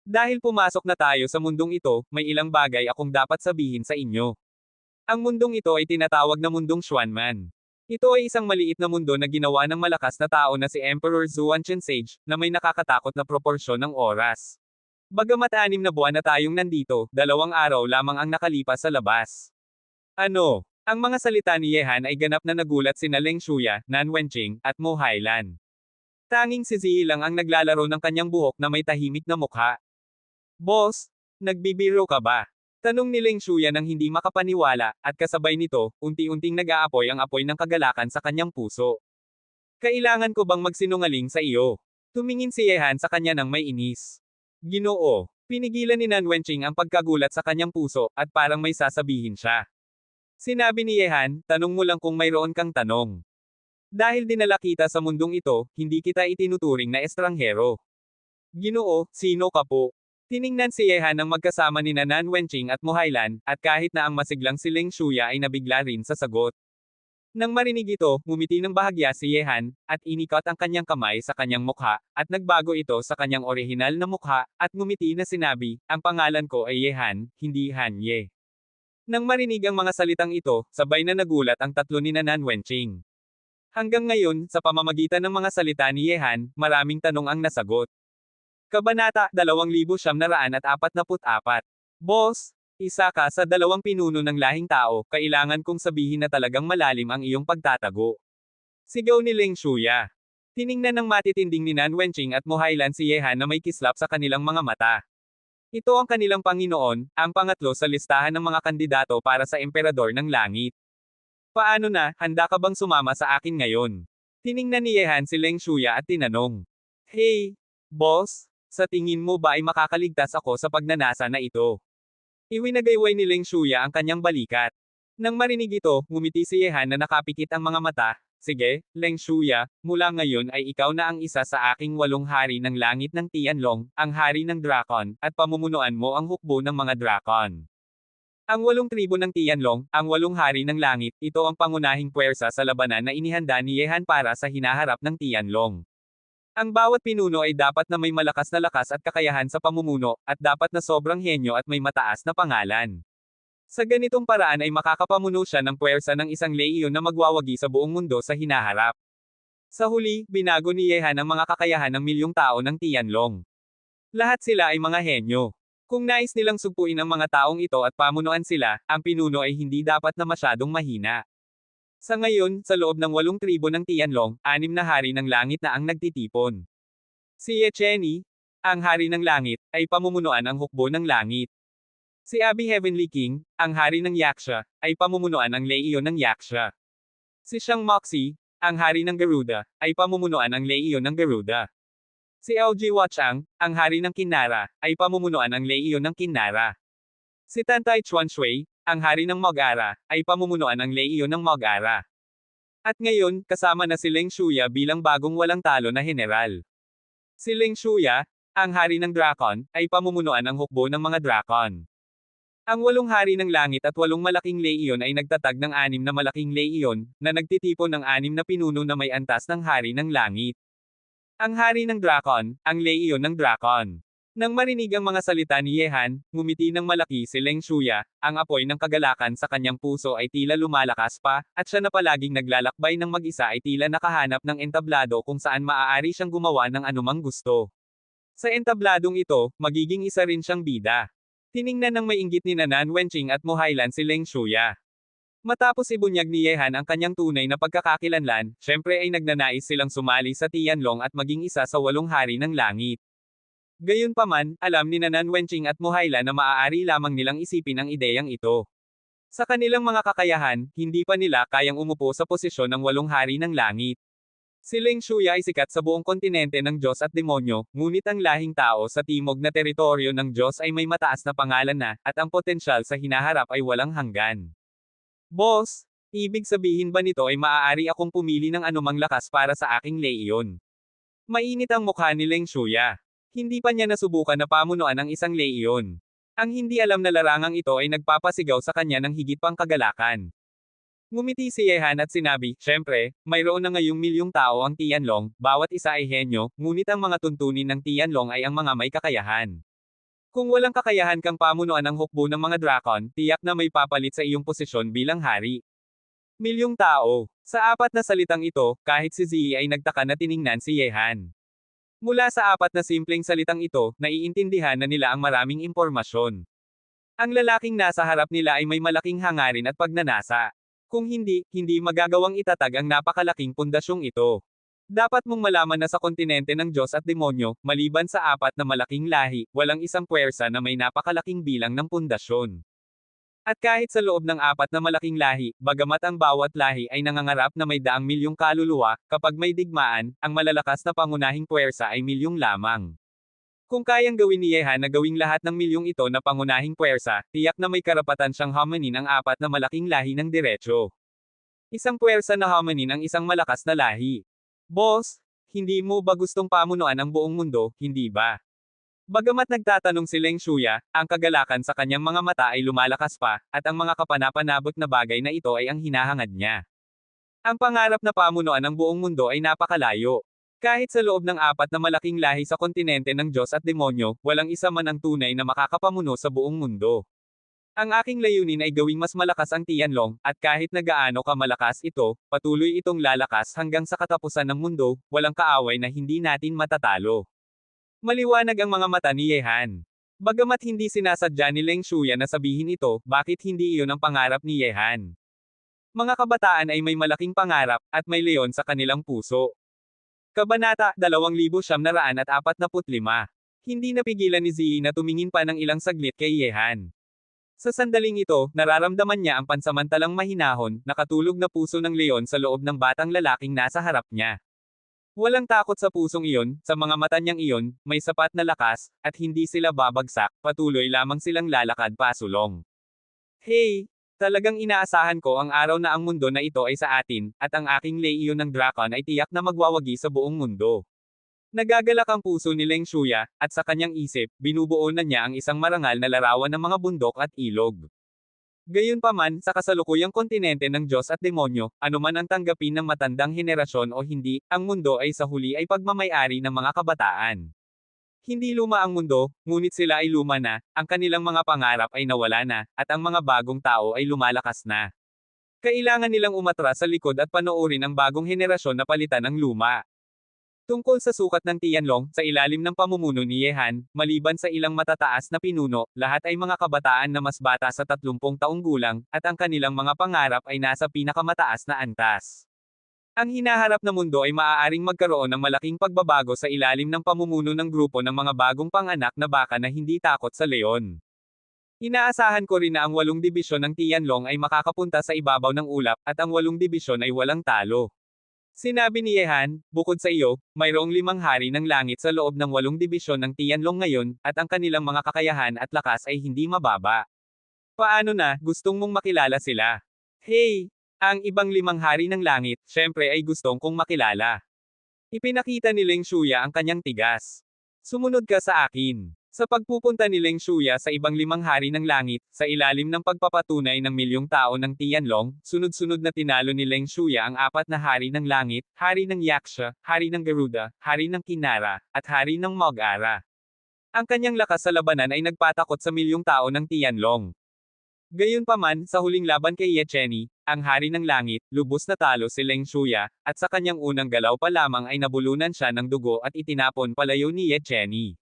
S1: Dahil pumasok na tayo sa mundong ito, may ilang bagay akong dapat sabihin sa inyo. Ang mundong ito ay tinatawag na mundong Xuanman. Ito ay isang maliit na mundo na ginawa ng malakas na tao na si Emperor Zuan Chensage, na may nakakatakot na proporsyon ng oras. Bagamat 6 na buwan na tayong nandito, 2 araw lamang ang nakalipas sa labas. Ano? Ang mga salita ni Yehan ay ganap na nagulat sina Leng Shuya, Nan Wenqing, at Mo Hailan. Tanging si Ziyi lang ang naglalaro ng kanyang buhok na may tahimik na mukha. Boss, nagbibiro ka ba? Tanong ni Leng Shuya nang hindi makapaniwala, at kasabay nito, unti-unting nag-aapoy ang apoy ng kagalakan sa kanyang puso. Kailangan ko bang magsinungaling sa iyo? Tumingin si Yehan sa kanya nang may inis. Ginoo, pinigilan ni Nan Wenqing ang pagkagulat sa kanyang puso, at parang may sasabihin siya. Sinabi ni Yehan, tanong mo lang kung mayroon kang tanong. Dahil dinala kita sa mundong ito, hindi kita itinuturing na estranghero. Ginoo, sino ka po? Tiningnan si Yehan ng magkasama ni Nan Wenqing at Mo Hailan, at kahit na ang masiglang si Leng Shuya ay nabigla rin sa sagot. Nang marinig ito, ngumiti ng bahagya si Yehan, at inikot ang kanyang kamay sa kanyang mukha, at nagbago ito sa kanyang orihinal na mukha, at ngumiti na sinabi, ang pangalan ko ay Yehan, hindi Han Ye. Nang marinig ang mga salitang ito, sabay na nagulat ang tatlo ni Nan Wenqing. Hanggang ngayon, sa pamamagitan ng mga salita ni Yehan, maraming tanong ang nasagot. Kabanata 2944. Boss, isa ka sa 2 pinuno ng lahing tao, kailangan kong sabihin na talagang malalim ang iyong pagtatago. Sigaw ni Leng Shuya. Tiningnan ng matitinding ni Nan Wenqing at Mo Hailan si Yehan na may kislap sa kanilang mga mata. Ito ang kanilang Panginoon, ang pangatlo sa listahan ng mga kandidato para sa Emperador ng Langit. Paano na, handa ka bang sumama sa akin ngayon? Tiningnan ni Yehan si Leng Shuya at tinanong. Hey, boss, sa tingin mo ba ay makakaligtas ako sa pagnanasa na ito? Iwinagayway ni Leng Shuya ang kanyang balikat. Nang marinig ito, ngumiti si Yehan na nakapikit ang mga mata. Sige, Leng Shuya, mula ngayon ay ikaw na ang isa sa aking 8 hari ng langit ng Tianlong, ang hari ng Drakon, at pamumunuan mo ang hukbo ng mga Drakon. Ang 8 tribo ng Tianlong, ang 8 hari ng langit, ito ang pangunahing puwersa sa labanan na inihanda ni Yehan para sa hinaharap ng Tianlong. Ang bawat pinuno ay dapat na may malakas na lakas at kakayahan sa pamumuno, at dapat na sobrang henyo at may mataas na pangalan. Sa ganitong paraan ay makakapamuno siya ng puwersa ng isang lehiyon na magwawagi sa buong mundo sa hinaharap. Sa huli, binago ni Yehan ang mga kakayahan ng milyong tao ng Tianlong. Lahat sila ay mga henyo. Kung nais nilang sugpuin ang mga taong ito at pamunuan sila, ang pinuno ay hindi dapat na masyadong mahina. Sa ngayon, sa loob ng 8 tribo ng Tianlong, 6 na hari ng langit na ang nagtitipon. Si Ye Cheni, ang hari ng langit, ay pamumunuan ang hukbo ng langit. Si Abi Heavenly King, ang hari ng Yaksha, ay pamumunuan ang lehiyon ng Yaksha. Si Shang Moxie, ang hari ng Garuda, ay pamumunuan ang lehiyon ng Garuda. Si LG Watchang, ang hari ng Kinnara, ay pamumunuan ang lehiyon ng Kinnara. Si Tantai Chuanshui, ang hari ng Mogara, ay pamumunuan ng lehiyon ng Mogara. At ngayon, kasama na si Leng Shuya bilang bagong walang talo na general. Si Leng Shuya, ang hari ng Drakon, ay pamumunuan ang hukbo ng mga Drakon. Ang 8 hari ng langit at 8 malaking lehiyon ay nagtatag ng 6 na malaking lehiyon, na nagtitipon ng 6 na pinuno na may antas ng hari ng langit. Ang hari ng Drakon, ang lehiyon ng Drakon. Nang marinig ang mga salita ni Yehan, ngumiti ng malaki si Leng Shuya, ang apoy ng kagalakan sa kanyang puso ay tila lumalakas pa, at siya na palaging naglalakbay ng mag-isa ay tila nakahanap ng entablado kung saan maaari siyang gumawa ng anumang gusto. Sa entabladong ito, magiging isa rin siyang bida. Tiningnan ng may inggit ni Nan Wenqing at Mo Hailan si Leng Shuya. Matapos ibunyag ni Yehan ang kanyang tunay na pagkakakilanlan, syempre ay nagnanais silang sumali sa Tianlong at maging isa sa 8 hari ng langit. Gayunpaman, alam ni Nan Wenqing at Mo Hailan na maaari lamang nilang isipin ang ideyang ito. Sa kanilang mga kakayahan, hindi pa nila kayang umupo sa posisyon ng 8 hari ng langit. Si Leng Shuya ay sikat sa buong kontinente ng Diyos at demonyo, ngunit ang lahing tao sa timog na teritoryo ng Diyos ay may mataas na pangalan na, at ang potensyal sa hinaharap ay walang hanggan. Boss, ibig sabihin ba nito ay maaari akong pumili ng anumang lakas para sa aking lehiyon? Mainit ang mukha ni Leng Shuya. Hindi pa niya nasubukan na pamunuan ang isang lehiyon. Ang hindi alam na larangang ito ay nagpapasigaw sa kanya ng higit pang kagalakan. Ngumiti si Yehan at sinabi, syempre, mayroon na ngayong milyong tao ang Tianlong, bawat isa ay henyo, ngunit ang mga tuntunin ng Tianlong ay ang mga may kakayahan. Kung walang kakayahan kang pamunuan ng hukbo ng mga Drakon, tiyak na may papalit sa iyong posisyon bilang hari. Milyong tao. Sa apat na salitang ito, kahit si Ziyi ay nagtaka na tiningnan si Yehan. Mula sa apat na simpleng salitang ito, naiintindihan na nila ang maraming impormasyon. Ang lalaking nasa harap nila ay may malaking hangarin at pagnanasa. Kung hindi, hindi magagawang itatag ang napakalaking pundasyong ito. Dapat mong malaman na sa kontinente ng Diyos at demonyo, maliban sa apat na malaking lahi, walang isang puwersa na may napakalaking bilang ng pundasyon. At kahit sa loob ng apat na malaking lahi, bagamat ang bawat lahi ay nangangarap na may daang milyong kaluluwa, kapag may digmaan, ang malalakas na pangunahing puwersa ay milyong lamang. Kung kayang gawin ni Yehan na gawing lahat ng milyong ito na pangunahing puwersa, tiyak na may karapatan siyang hamanin ang apat na malaking lahi ng diretsyo. Isang puwersa na hamanin ang isang malakas na lahi. Boss, hindi mo ba gustong pamunuan ang buong mundo, hindi ba? Bagamat nagtatanong si Leng Shuya, ang kagalakan sa kanyang mga mata ay lumalakas pa, at ang mga kapanapanabot na bagay na ito ay ang hinahangad niya. Ang pangarap na pamunuan ang buong mundo ay napakalayo. Kahit sa loob ng apat na malaking lahi sa kontinente ng Diyos at demonyo, walang isa man ang tunay na makakapamuno sa buong mundo. Ang aking layunin ay gawing mas malakas ang Tianlong, at kahit na gaano ka malakas ito, patuloy itong lalakas hanggang sa katapusan ng mundo, walang kaaway na hindi natin matatalo. Maliwanag ang mga mata ni Yehan. Bagamat hindi sinasadya ni Leng Shuya na sabihin ito, bakit hindi iyon ang pangarap ni Yehan? Mga kabataan ay may malaking pangarap, at may leon sa kanilang puso. Kabanata 2945. Hindi napigilan ni Ziyi na tumingin pa ng ilang saglit kay Yehan. Sa sandaling ito, nararamdaman niya ang pansamantalang mahinahon, nakatulog na puso ng leon sa loob ng batang lalaking nasa harap niya. Walang takot sa pusong iyon, sa mga mata niyang iyon, may sapat na lakas, at hindi sila babagsak, patuloy lamang silang lalakad pasulong. Hey! Talagang inaasahan ko ang araw na ang mundo na ito ay sa atin, at ang aking leyon ng Drakon ay tiyak na magwawagi sa buong mundo. Nagagalak ang puso ni Leng Shuya, at sa kanyang isip, binubuo na niya ang isang marangal na larawan ng mga bundok at ilog. Gayunpaman, sa kasalukuyang kontinente ng Diyos at demonyo, anuman ang tanggapin ng matandang henerasyon o hindi, ang mundo ay sa huli ay pagmamay-ari ng mga kabataan. Hindi luma ang mundo, ngunit sila ay luma na, ang kanilang mga pangarap ay nawala na, at ang mga bagong tao ay lumalakas na. Kailangan nilang umatras sa likod at panoorin ang bagong henerasyon na palitan ng luma. Tungkol sa sukat ng Tianlong, sa ilalim ng pamumuno ni Yehan, maliban sa ilang matataas na pinuno, lahat ay mga kabataan na mas bata sa 30 taong gulang, at ang kanilang mga pangarap ay nasa pinakamataas na antas. Ang hinaharap na mundo ay maaaring magkaroon ng malaking pagbabago sa ilalim ng pamumuno ng grupo ng mga bagong panganak na baka na hindi takot sa leon. Inaasahan ko rin na ang 8 dibisyon ng Tianlong ay makakapunta sa ibabaw ng ulap, at ang 8 dibisyon ay walang talo. Sinabi ni Yehan, bukod sa iyo, mayroong 5 hari ng langit sa loob ng 8 dibisyon ng Tianlong ngayon, at ang kanilang mga kakayahan at lakas ay hindi mababa. Paano na, gustong mong makilala sila? Hey! Ang ibang 5 hari ng langit, syempre ay gustong kong makilala. Ipinakita ni Leng Shuya ang kanyang tigas. Sumunod ka sa akin. Sa pagpupunta ni Leng Shuya sa ibang 5 hari ng langit, sa ilalim ng pagpapatunay ng milyong tao ng Tianlong, sunod-sunod na tinalo ni Leng Shuya ang 4 na hari ng langit, hari ng Yaksha, hari ng Garuda, hari ng Kinara, at hari ng Mogara. Ang kanyang lakas sa labanan ay nagpatakot sa milyong tao ng Tianlong. Gayunpaman, sa huling laban kay Ye Cheni, ang hari ng langit, lubos na talo si Leng Shuya, at sa kanyang unang galaw pa lamang ay nabulunan siya ng dugo at itinapon palayo ni Ye Cheni.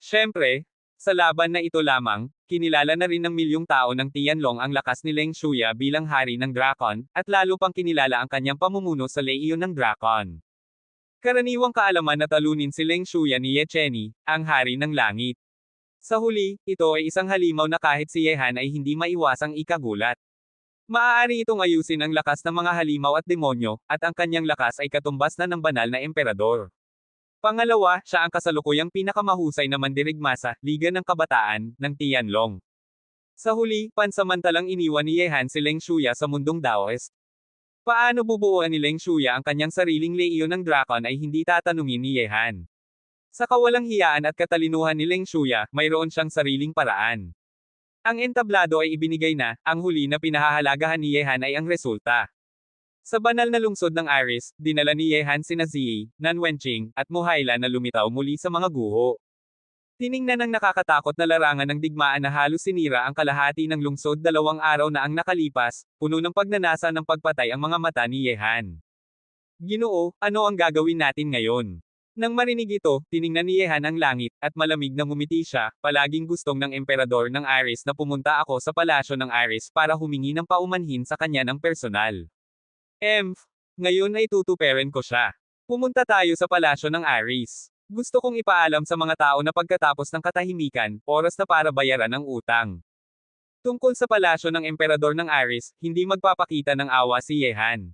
S1: Siyempre, sa laban na ito lamang, kinilala na rin ng milyong tao ng Tianlong ang lakas ni Leng Shuya bilang hari ng Drakon, at lalo pang kinilala ang kanyang pamumuno sa leyon ng Drakon. Karaniwang kaalaman na talunin si Leng Shuya ni Ye Cheni, ang hari ng langit. Sa huli, ito ay isang halimaw na kahit si Yehan ay hindi maiwasang ikagulat. Maaari itong ayusin ang lakas ng mga halimaw at demonyo, at ang kanyang lakas ay katumbas na ng banal na emperador. Pangalawa, siya ang kasalukuyang pinakamahusay na mandirigma sa Liga ng Kabataan ng Tianlong. Sa huli, pansamantalang iniwan ni Yehan si Leng Shuya sa mundong Daoist. Paano bubuuan ni Leng Shuya ang kanyang sariling leyon ng Drakon ay hindi tatanungin ni Yehan. Sa kawalang hiyaan at katalinuhan ni Leng Shuya, mayroon siyang sariling paraan. Ang entablado ay ibinigay na, ang huli na pinahahalagahan ni Yehan ay ang resulta. Sa banal na lungsod ng Iris, dinala ni Yehan sina Ziyi, Nan Wenqing, at Muhaila na lumitaw muli sa mga guho. Tiningnan ng nakakatakot na larangan ng digmaan na halos sinira ang kalahati ng lungsod 2 araw na ang nakalipas, puno ng pagnanasa ng pagpatay ang mga mata ni Yehan. Ginoo, ano ang gagawin natin ngayon? Nang marinig ito, tiningnan ni Yehan ang langit, at malamig na ngumiti siya, palaging gustong ng emperador ng Aris na pumunta ako sa palasyo ng Aris para humingi ng paumanhin sa kanya ng personal. Ngayon ay tutuperin ko siya. Pumunta tayo sa palasyo ng Aris. Gusto kong ipaalam sa mga tao na pagkatapos ng katahimikan, oras na para bayaran ang utang. Tungkol sa palasyo ng emperador ng Aris, hindi magpapakita ng awa si Yehan.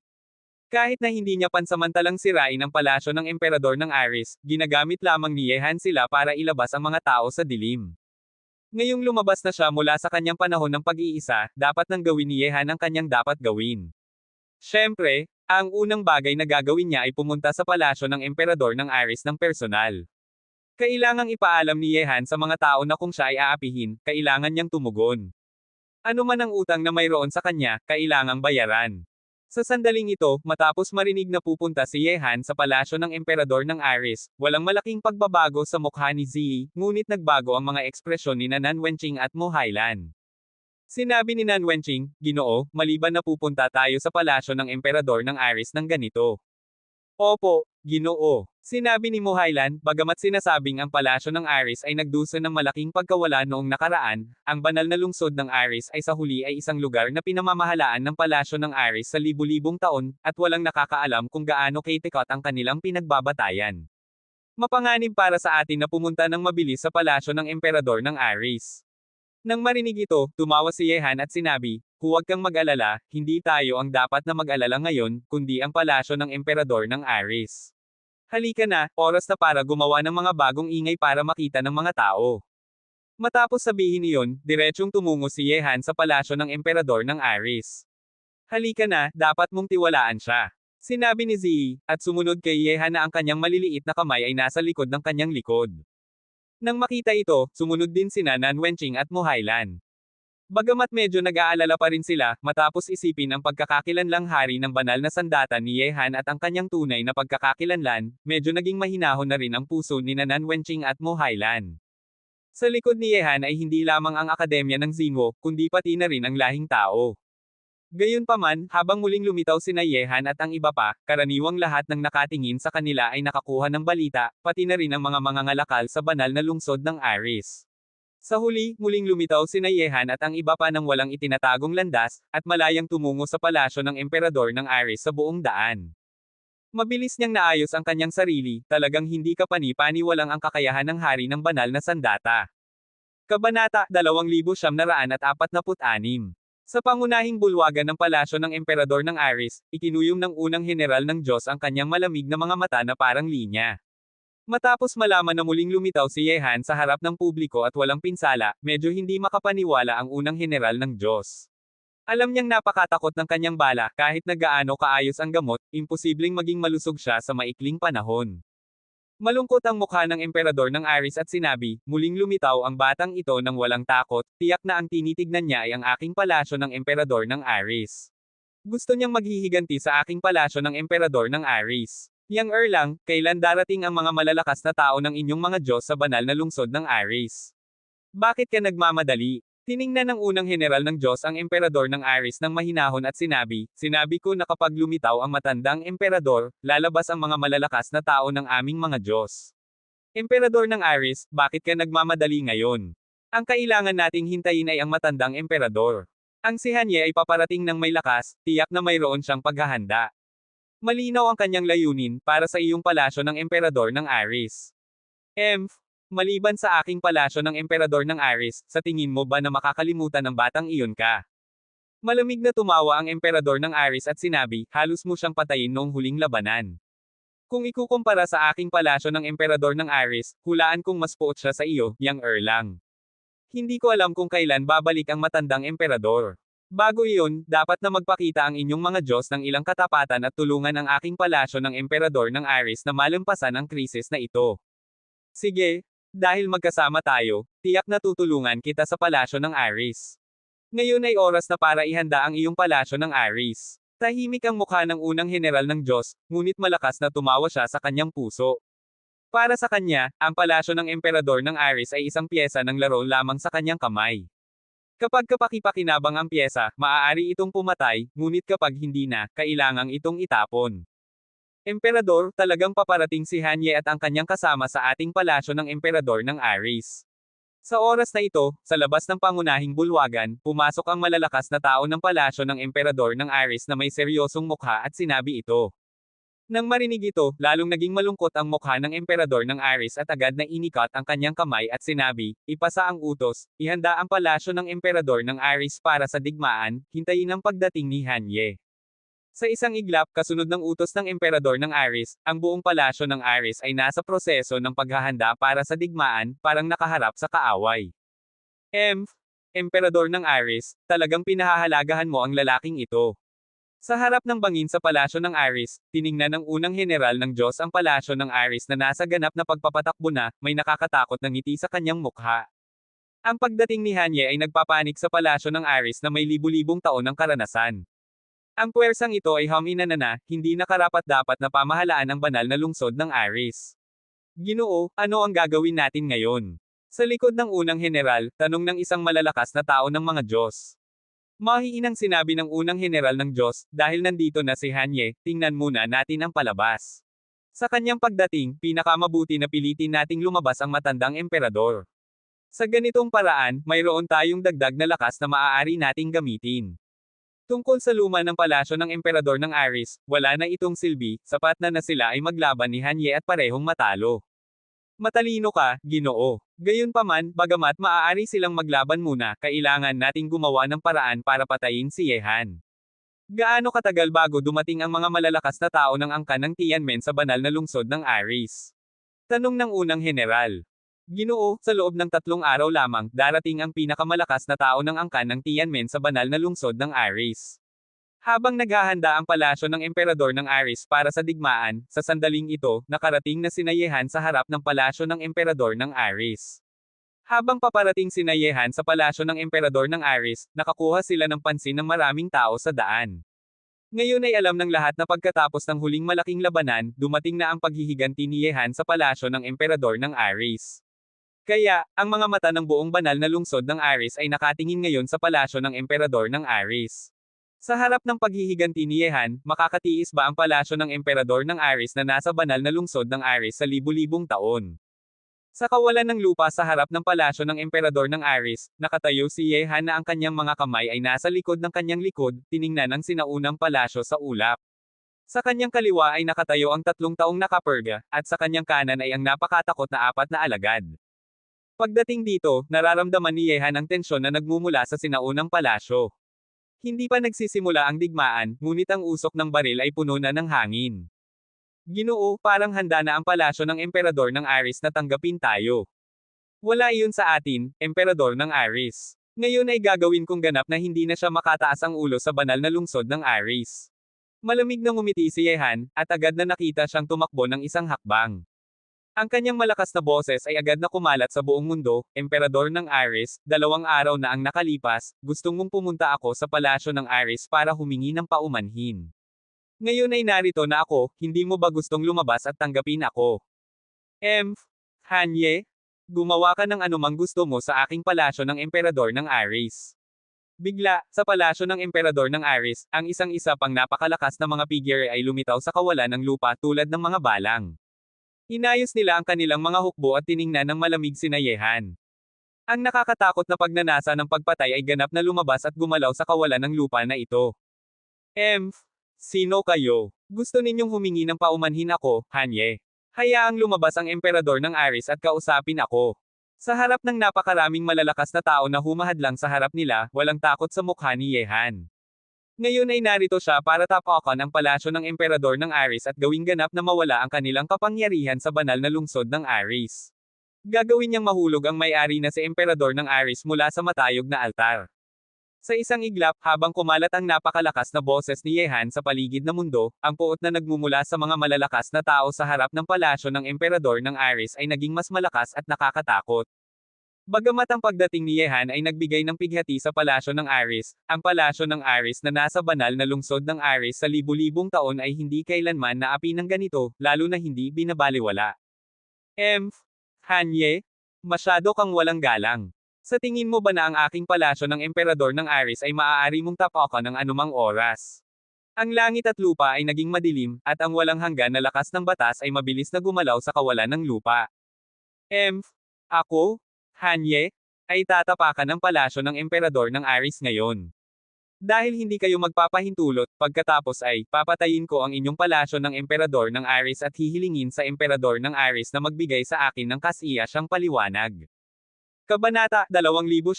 S1: Kahit na hindi niya pansamantalang sirain ang palasyo ng emperador ng Aris, ginagamit lamang ni Yehan sila para ilabas ang mga tao sa dilim. Ngayong lumabas na siya mula sa kanyang panahon ng pag-iisa, dapat nang gawin ni Yehan ang kanyang dapat gawin. Siyempre, ang unang bagay na gagawin niya ay pumunta sa palasyo ng emperador ng Aris ng personal. Kailangang ipaalam ni Yehan sa mga tao na kung siya ay aapihin, kailangan niyang tumugon. Ano man ang utang na mayroon sa kanya, kailangang bayaran. Sa sandaling ito, matapos marinig na pupunta si Yehan sa palasyo ng emperador ng Aris, walang malaking pagbabago sa mukha ni Ziyi, ngunit nagbago ang mga ekspresyon ni Nan Wenqing at Mo Hailan. Sinabi ni Nan Wenqing, Ginoo, maliban na pupunta tayo sa palasyo ng emperador ng Aris ng ganito. Opo, Ginoo. Sinabi ni Mo Hailan, bagamat sinasabing ang palasyo ng Aris ay nagdusa ng malaking pagkawala noong nakaraan, ang banal na lungsod ng Aris ay sa huli ay isang lugar na pinamamahalaan ng palasyo ng Aris sa libu-libong taon, at walang nakakaalam kung gaano kaitikot ang kanilang pinagbabatayan. Mapanganib para sa atin na pumunta ng mabilis sa palasyo ng emperador ng Aris. Nang marinig ito, tumawa si Yehan at sinabi, huwag kang mag-alala, hindi tayo ang dapat na mag-alala ngayon, kundi ang palasyo ng emperador ng Aris. Halika na, oras na para gumawa ng mga bagong ingay para makita ng mga tao. Matapos sabihin iyon, diretsong tumungo si Yehan sa palasyo ng emperador ng Aris. Halika na, dapat mong tiwalaan siya. Sinabi ni Ziyi, at sumunod kay Yehan na ang kanyang maliliit na kamay ay nasa likod ng kanyang likod. Nang makita ito, sumunod din sina Nan Wenqing at Mo Hailan. Bagamat medyo nag-aalala pa rin sila, matapos isipin ang pagkakakilanlang hari ng banal na sandata ni Yehan at ang kanyang tunay na pagkakakilanlan, medyo naging mahinahon na rin ang puso ni Nan Wenqing at Mo Hailan. Sa likod ni Yehan ay hindi lamang ang akademya ng Xinwo, kundi pati na rin ang lahing tao. Gayunpaman, habang muling lumitaw sina Yehan at ang iba pa, karaniwang lahat ng nakatingin sa kanila ay nakakuha ng balita, pati na rin ang mga mangangalakal sa banal na lungsod ng Aris. Sa huli, muling lumitaw sina Yehan at ang iba pa ng walang itinatagong landas, at malayang tumungo sa palasyo ng emperador ng Aris sa buong daan. Mabilis niyang naayos ang kanyang sarili, talagang hindi kapani-paniwalang ang kakayahan ng hari ng banal na sandata. Kabanata 2946. Sa pangunahing bulwagan ng palasyo ng emperador ng Aris, ikinuyom ng unang general ng Diyos ang kanyang malamig na mga mata na parang linya. Matapos malaman na muling lumitaw si Yehan sa harap ng publiko at walang pinsala, medyo hindi makapaniwala ang unang general ng Diyos. Alam niyang napakatakot ng kanyang bala, kahit na gaano kaayos ang gamot, imposibleng maging malusog siya sa maikling panahon. Malungkot ang mukha ng emperador ng Aris at sinabi, muling lumitaw ang batang ito ng walang takot, tiyak na ang tinitignan niya ay ang aking palasyo ng emperador ng Aris. Gusto niyang maghihiganti sa aking palasyo ng emperador ng Aris. Yang Erlang, kailan darating ang mga malalakas na tao ng inyong mga Diyos sa banal na lungsod ng Aris? Bakit ka nagmamadali? Tiningnan ng unang general ng Diyos ang emperador ng Aris ng mahinahon at sinabi ko na kapag lumitaw ang matandang emperador, lalabas ang mga malalakas na tao ng aming mga Diyos. Emperador ng Aris, bakit ka nagmamadali ngayon? Ang kailangan nating hintayin ay ang matandang emperador. Ang si Hanye ay paparating ng may lakas, tiyak na mayroon siyang paghahanda. Malinaw ang kanyang layunin, para sa iyong palasyo ng emperador ng Aris. Maliban sa aking palasyo ng emperador ng Aris, sa tingin mo ba na makakalimutan ng batang iyon ka? Malamig na tumawa ang emperador ng Aris at sinabi, halos mo siyang patayin noong huling labanan. Kung ikukumpara sa aking palasyo ng emperador ng Aris, hulaan kong mas puot siya sa iyo, Yang Erlang. Hindi ko alam kung kailan babalik ang matandang emperador. Bago iyon, dapat na magpakita ang inyong mga Diyos ng ilang katapatan at tulungan ang aking palasyo ng emperador ng Aris na malampasan ang krisis na ito. Sige, dahil magkasama tayo, tiyak na tutulungan kita sa palasyo ng Aris. Ngayon ay oras na para ihanda ang iyong palasyo ng Aris. Tahimik ang mukha ng unang general ng Diyos, ngunit malakas na tumawa siya sa kanyang puso. Para sa kanya, ang palasyo ng emperador ng Aris ay isang piyesa ng laro lamang sa kanyang kamay. Kapag kapaki-pakinabang ang piyesa, maaari itong pumatay, ngunit kapag hindi na, kailangang itong itapon. Emperador, talagang paparating si Hanye at ang kanyang kasama sa ating palasyo ng emperador ng Aris. Sa oras na ito, sa labas ng pangunahing bulwagan, pumasok ang malalakas na tao ng palasyo ng emperador ng Aris na may seryosong mukha at sinabi ito. Nang marinig ito, lalong naging malungkot ang mukha ng emperador ng Aris at agad na inikat ang kanyang kamay at sinabi, ipasa ang utos, ihanda ang palasyo ng emperador ng Aris para sa digmaan, hintayin ang pagdating ni Hanye. Sa isang iglap, kasunod ng utos ng emperador ng Aris, ang buong palasyo ng Aris ay nasa proseso ng paghahanda para sa digmaan, parang nakaharap sa kaaway. Emperador ng Aris, talagang pinahahalagahan mo ang lalaking ito. Sa harap ng bangin sa palasyo ng Aris, tiningnan ng unang general ng Diyos ang palasyo ng Aris na nasa ganap na pagpapatakbo na, may nakakatakot na ngiti sa kanyang mukha. Ang pagdating ni Hanye ay nagpapanik sa palasyo ng Aris na may libu-libong taon ng karanasan. Ang puwersang ito ay haminana, hindi na karapat-dapat na pamahalaan ang banal na lungsod ng Aris. Ginoo, ano ang gagawin natin ngayon? Sa likod ng unang general, tanong ng isang malalakas na tao ng mga Diyos. Mahiinang sinabi ng unang general ng Diyos, dahil nandito na si Hanye, tingnan muna natin ang palabas. Sa kanyang pagdating, pinakamabuti na pilitin nating lumabas ang matandang emperador. Sa ganitong paraan, mayroon tayong dagdag na lakas na maaari nating gamitin. Tungkol sa luma ng palasyo ng emperador ng Aris, wala na itong silbi, sapat na sila ay maglaban ni Hanye at parehong matalo. Matalino ka, Ginoo. Gayunpaman, bagamat maaari silang maglaban muna, kailangan nating gumawa ng paraan para patayin si Yehan. Gaano katagal bago dumating ang mga malalakas na tao ng angkan ng Tianmen sa banal na lungsod ng Aris? Tanong ng unang general. Ginoo, sa loob ng 3 araw lamang, darating ang pinakamalakas na tao ng angkan ng Tianmen sa banal na lungsod ng Aris. Habang naghahanda ang palasyo ng emperador ng Aris para sa digmaan, sa sandaling ito, nakarating na sina Yehan sa harap ng palasyo ng emperador ng Aris. Habang paparating sina Yehan sa palasyo ng emperador ng Aris, nakakuha sila ng pansin ng maraming tao sa daan. Ngayon ay alam ng lahat na pagkatapos ng huling malaking labanan, dumating na ang paghihiganti ni Yehan sa palasyo ng emperador ng Aris. Kaya, ang mga mata ng buong banal na lungsod ng Aris ay nakatingin ngayon sa palasyo ng emperador ng Aris. Sa harap ng paghihiganti ni Yehan, makakatiis ba ang palasyo ng emperador ng Aris na nasa banal na lungsod ng Aris sa libu-libong taon? Sa kawalan ng lupa sa harap ng palasyo ng emperador ng Aris, nakatayo si Yehan na ang kanyang mga kamay ay nasa likod ng kanyang likod, tiningnan ang sinaunang palasyo sa ulap. Sa kanyang kaliwa ay nakatayo ang 3 taong nakapurga, at sa kanyang kanan ay ang napakatakot na 4 na alagad. Pagdating dito, nararamdaman ni Yehan ang tensyon na nagmumula sa sinaunang palasyo. Hindi pa nagsisimula ang digmaan, ngunit ang usok ng baril ay puno na ng hangin. Ginoo, parang handa na ang palasyo ng emperador ng Aris na tanggapin tayo. Wala iyon sa atin, emperador ng Aris. Ngayon ay gagawin kong ganap na hindi na siya makataas ang ulo sa banal na lungsod ng Aris. Malamig na ngumiti si Yehan, at agad na nakita siyang tumakbo ng isang hakbang. Ang kanyang malakas na boses ay agad na kumalat sa buong mundo, emperador ng Aris, 2 araw na ang nakalipas, gustong mong pumunta ako sa palasyo ng Aris para humingi ng paumanhin. Ngayon ay narito na ako, hindi mo ba gustong lumabas at tanggapin ako? Hanye? Gumawa ka ng anumang gusto mo sa aking palasyo ng emperador ng Aris. Bigla, sa palasyo ng emperador ng Aris, ang isang-isa pang napakalakas na mga figure ay lumitaw sa kawalan ng lupa tulad ng mga balang. Inayos nila ang kanilang mga hukbo at tiningnan ng malamig sina Yehan. Ang nakakatakot na pagnanasa ng pagpatay ay ganap na lumabas at gumalaw sa kawalan ng lupa na ito. Sino kayo? Gusto ninyong humingi ng paumanhin ako, Hanye? Hayaang lumabas ang emperador ng Aris at kausapin ako. Sa harap ng napakaraming malalakas na tao na humahadlang sa harap nila, walang takot sa mukha ni Yehan. Ngayon ay narito siya para tapakan ang palasyo ng emperador ng Aris at gawing ganap na mawala ang kanilang kapangyarihan sa banal na lungsod ng Aris. Gagawin niyang mahulog ang may-ari na si emperador ng Aris mula sa matayog na altar. Sa isang iglap, habang kumalat ang napakalakas na boses ni Yehan sa paligid na mundo, ang puot na nagmumula sa mga malalakas na tao sa harap ng palasyo ng emperador ng Aris ay naging mas malakas at nakakatakot. Bagamat ang pagdating ni Yehan ay nagbigay ng pighati sa palasyo ng Aris, ang palasyo ng Aris na nasa banal na lungsod ng Aris sa libu-libong taon ay hindi kailanman naapi ng ganito, lalo na hindi binabaliwala. Hanye, masyado kang walang galang. Sa tingin mo ba na ang aking palasyo ng emperador ng Aris ay maaari mong tapakan ng anumang oras? Ang langit at lupa ay naging madilim, at ang walang hanggan na lakas ng batas ay mabilis na gumalaw sa kawalan ng lupa. Ako, Hanye, ay tatapakan ng palasyo ng emperador ng Aris ngayon. Dahil hindi kayo magpapahintulot, pagkatapos ay, papatayin ko ang inyong palasyo ng emperador ng Aris at hihilingin sa emperador ng Aris na magbigay sa akin ng kasiyasyang paliwanag. Kabanata 2947.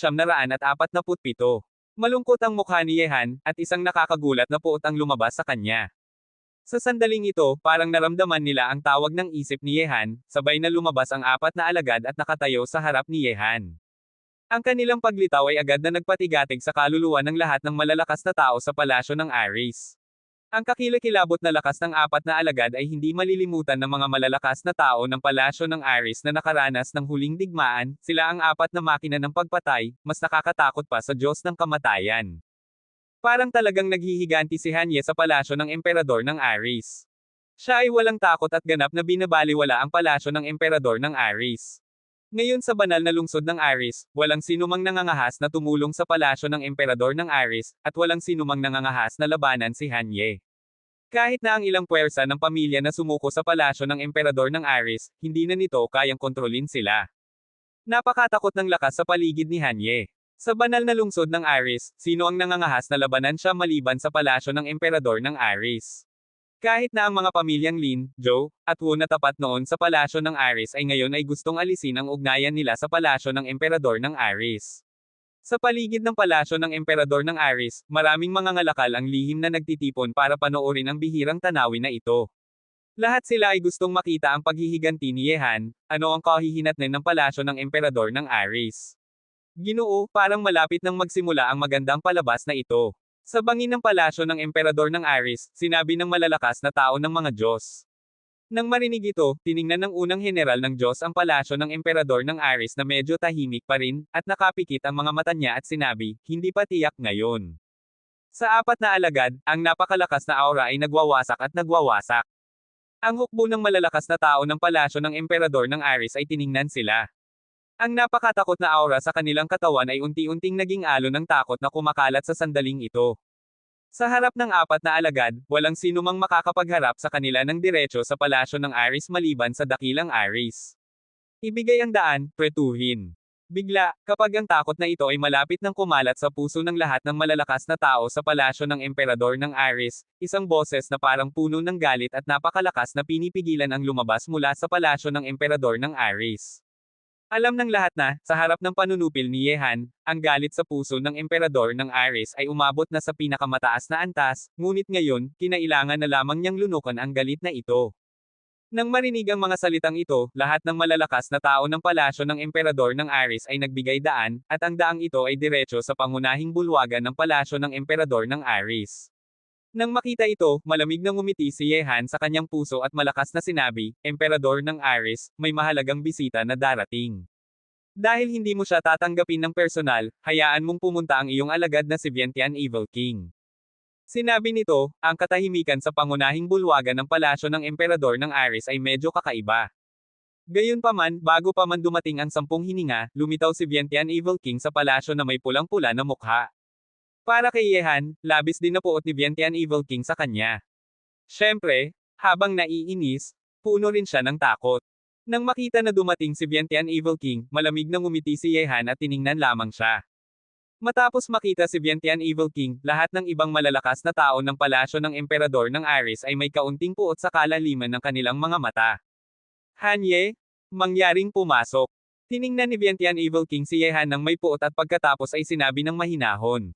S1: Malungkot ang mukha ni Yehan, at isang nakakagulat na puot ang lumabas sa kanya. Sa sandaling ito, parang naramdaman nila ang tawag ng isip ni Yehan, sabay na lumabas ang apat na alagad at nakatayo sa harap ni Yehan. Ang kanilang paglitaw ay agad na nagpatigatig sa kaluluwa ng lahat ng malalakas na tao sa palasyo ng Aris. Ang kakilakilabot na lakas ng apat na alagad ay hindi malilimutan ng mga malalakas na tao ng palasyo ng Aris na nakaranas ng huling digmaan, sila ang apat na makina ng pagpatay, mas nakakatakot pa sa Diyos ng kamatayan. Parang talagang naghihiganti si Hanye sa palasyo ng emperador ng Aris. Siya ay walang takot at ganap na binabaliwala ang palasyo ng emperador ng Aris. Ngayon sa banal na lungsod ng Aris, walang sinumang nangangahas na tumulong sa palasyo ng emperador ng Aris, at walang sinumang nangangahas na labanan si Hanye. Kahit na ang ilang puwersa ng pamilya na sumuko sa palasyo ng emperador ng Aris, hindi na nito kayang kontrolin sila. Napakatakot ng lakas sa paligid ni Hanye. Sa banal na lungsod ng Aris, sino ang nangangahas na labanan siya maliban sa palasyo ng emperador ng Aris? Kahit na ang mga pamilyang Lin, Zhou, at Wu na tapat noon sa palasyo ng Aris ay ngayon ay gustong alisin ang ugnayan nila sa palasyo ng emperador ng Aris. Sa paligid ng palasyo ng emperador ng Aris, maraming mga ngalakal ang lihim na nagtitipon para panoorin ang bihirang tanawin na ito. Lahat sila ay gustong makita ang paghihiganti ni Yehan, ano ang kahihinatnan ng palasyo ng emperador ng Aris. Ginoo, parang malapit nang magsimula ang magandang palabas na ito. Sa bangin ng palasyo ng emperador ng Aris, sinabi ng malalakas na tao ng mga Diyos. Nang marinig ito, tiningnan ng unang general ng Diyos ang palasyo ng emperador ng Aris na medyo tahimik pa rin, at nakapikit ang mga mata niya at sinabi, hindi pa tiyak ngayon. Sa apat na alagad, ang napakalakas na aura ay nagwawasak at nagwawasak. Ang hukbo ng malalakas na tao ng palasyo ng emperador ng Aris ay tiningnan sila. Ang napakatakot na aura sa kanilang katawan ay unti-unting naging alon ng takot na kumakalat sa sandaling ito. Sa harap ng apat na alagad, walang sinumang makakapagharap sa kanila ng diretso sa palasyo ng Aris maliban sa dakilang Aris. Ibigay ang daan, pretuhin. Bigla, kapag ang takot na ito ay malapit ng kumalat sa puso ng lahat ng malalakas na tao sa palasyo ng emperador ng Aris, isang boses na parang puno ng galit at napakalakas na pinipigilan ang lumabas mula sa palasyo ng emperador ng Aris. Alam ng lahat na, sa harap ng panunupil ni Yehan, ang galit sa puso ng emperador ng Aris ay umabot na sa pinakamataas na antas, ngunit ngayon, kinailangan na lamang niyang lunukan ang galit na ito. Nang marinig ang mga salitang ito, lahat ng malalakas na tao ng palasyo ng emperador ng Aris ay nagbigay daan, at ang daang ito ay diretso sa pangunahing bulwagan ng palasyo ng emperador ng Aris. Nang makita ito, malamig na ngumiti si Yehan sa kanyang puso at malakas na sinabi, Emperador ng Aris, may mahalagang bisita na darating. Dahil hindi mo siya tatanggapin ng personal, hayaan mong pumunta ang iyong alagad na si Vientiane Evil King. Sinabi nito, ang katahimikan sa pangunahing bulwagan ng palasyo ng emperador ng Aris ay medyo kakaiba. Gayunpaman, bago pa man dumating ang 10 hininga, lumitaw si Vientiane Evil King sa palasyo na may pulang-pula na mukha. Para kay Yehan, labis din napuot ni Vientiane Evil King sa kanya. Siyempre, habang naiinis, puno rin siya ng takot. Nang makita na dumating si Vientiane Evil King, malamig na ngumiti si Yehan at tiningnan lamang siya. Matapos makita si Vientiane Evil King, lahat ng ibang malalakas na tao ng palasyo ng emperador ng Aris ay may kaunting puot sa kalaliman ng kanilang mga mata. Hanye, mangyaring pumasok. Tiningnan ni Vientiane Evil King si Yehan ng may puot at pagkatapos ay sinabi ng mahinahon.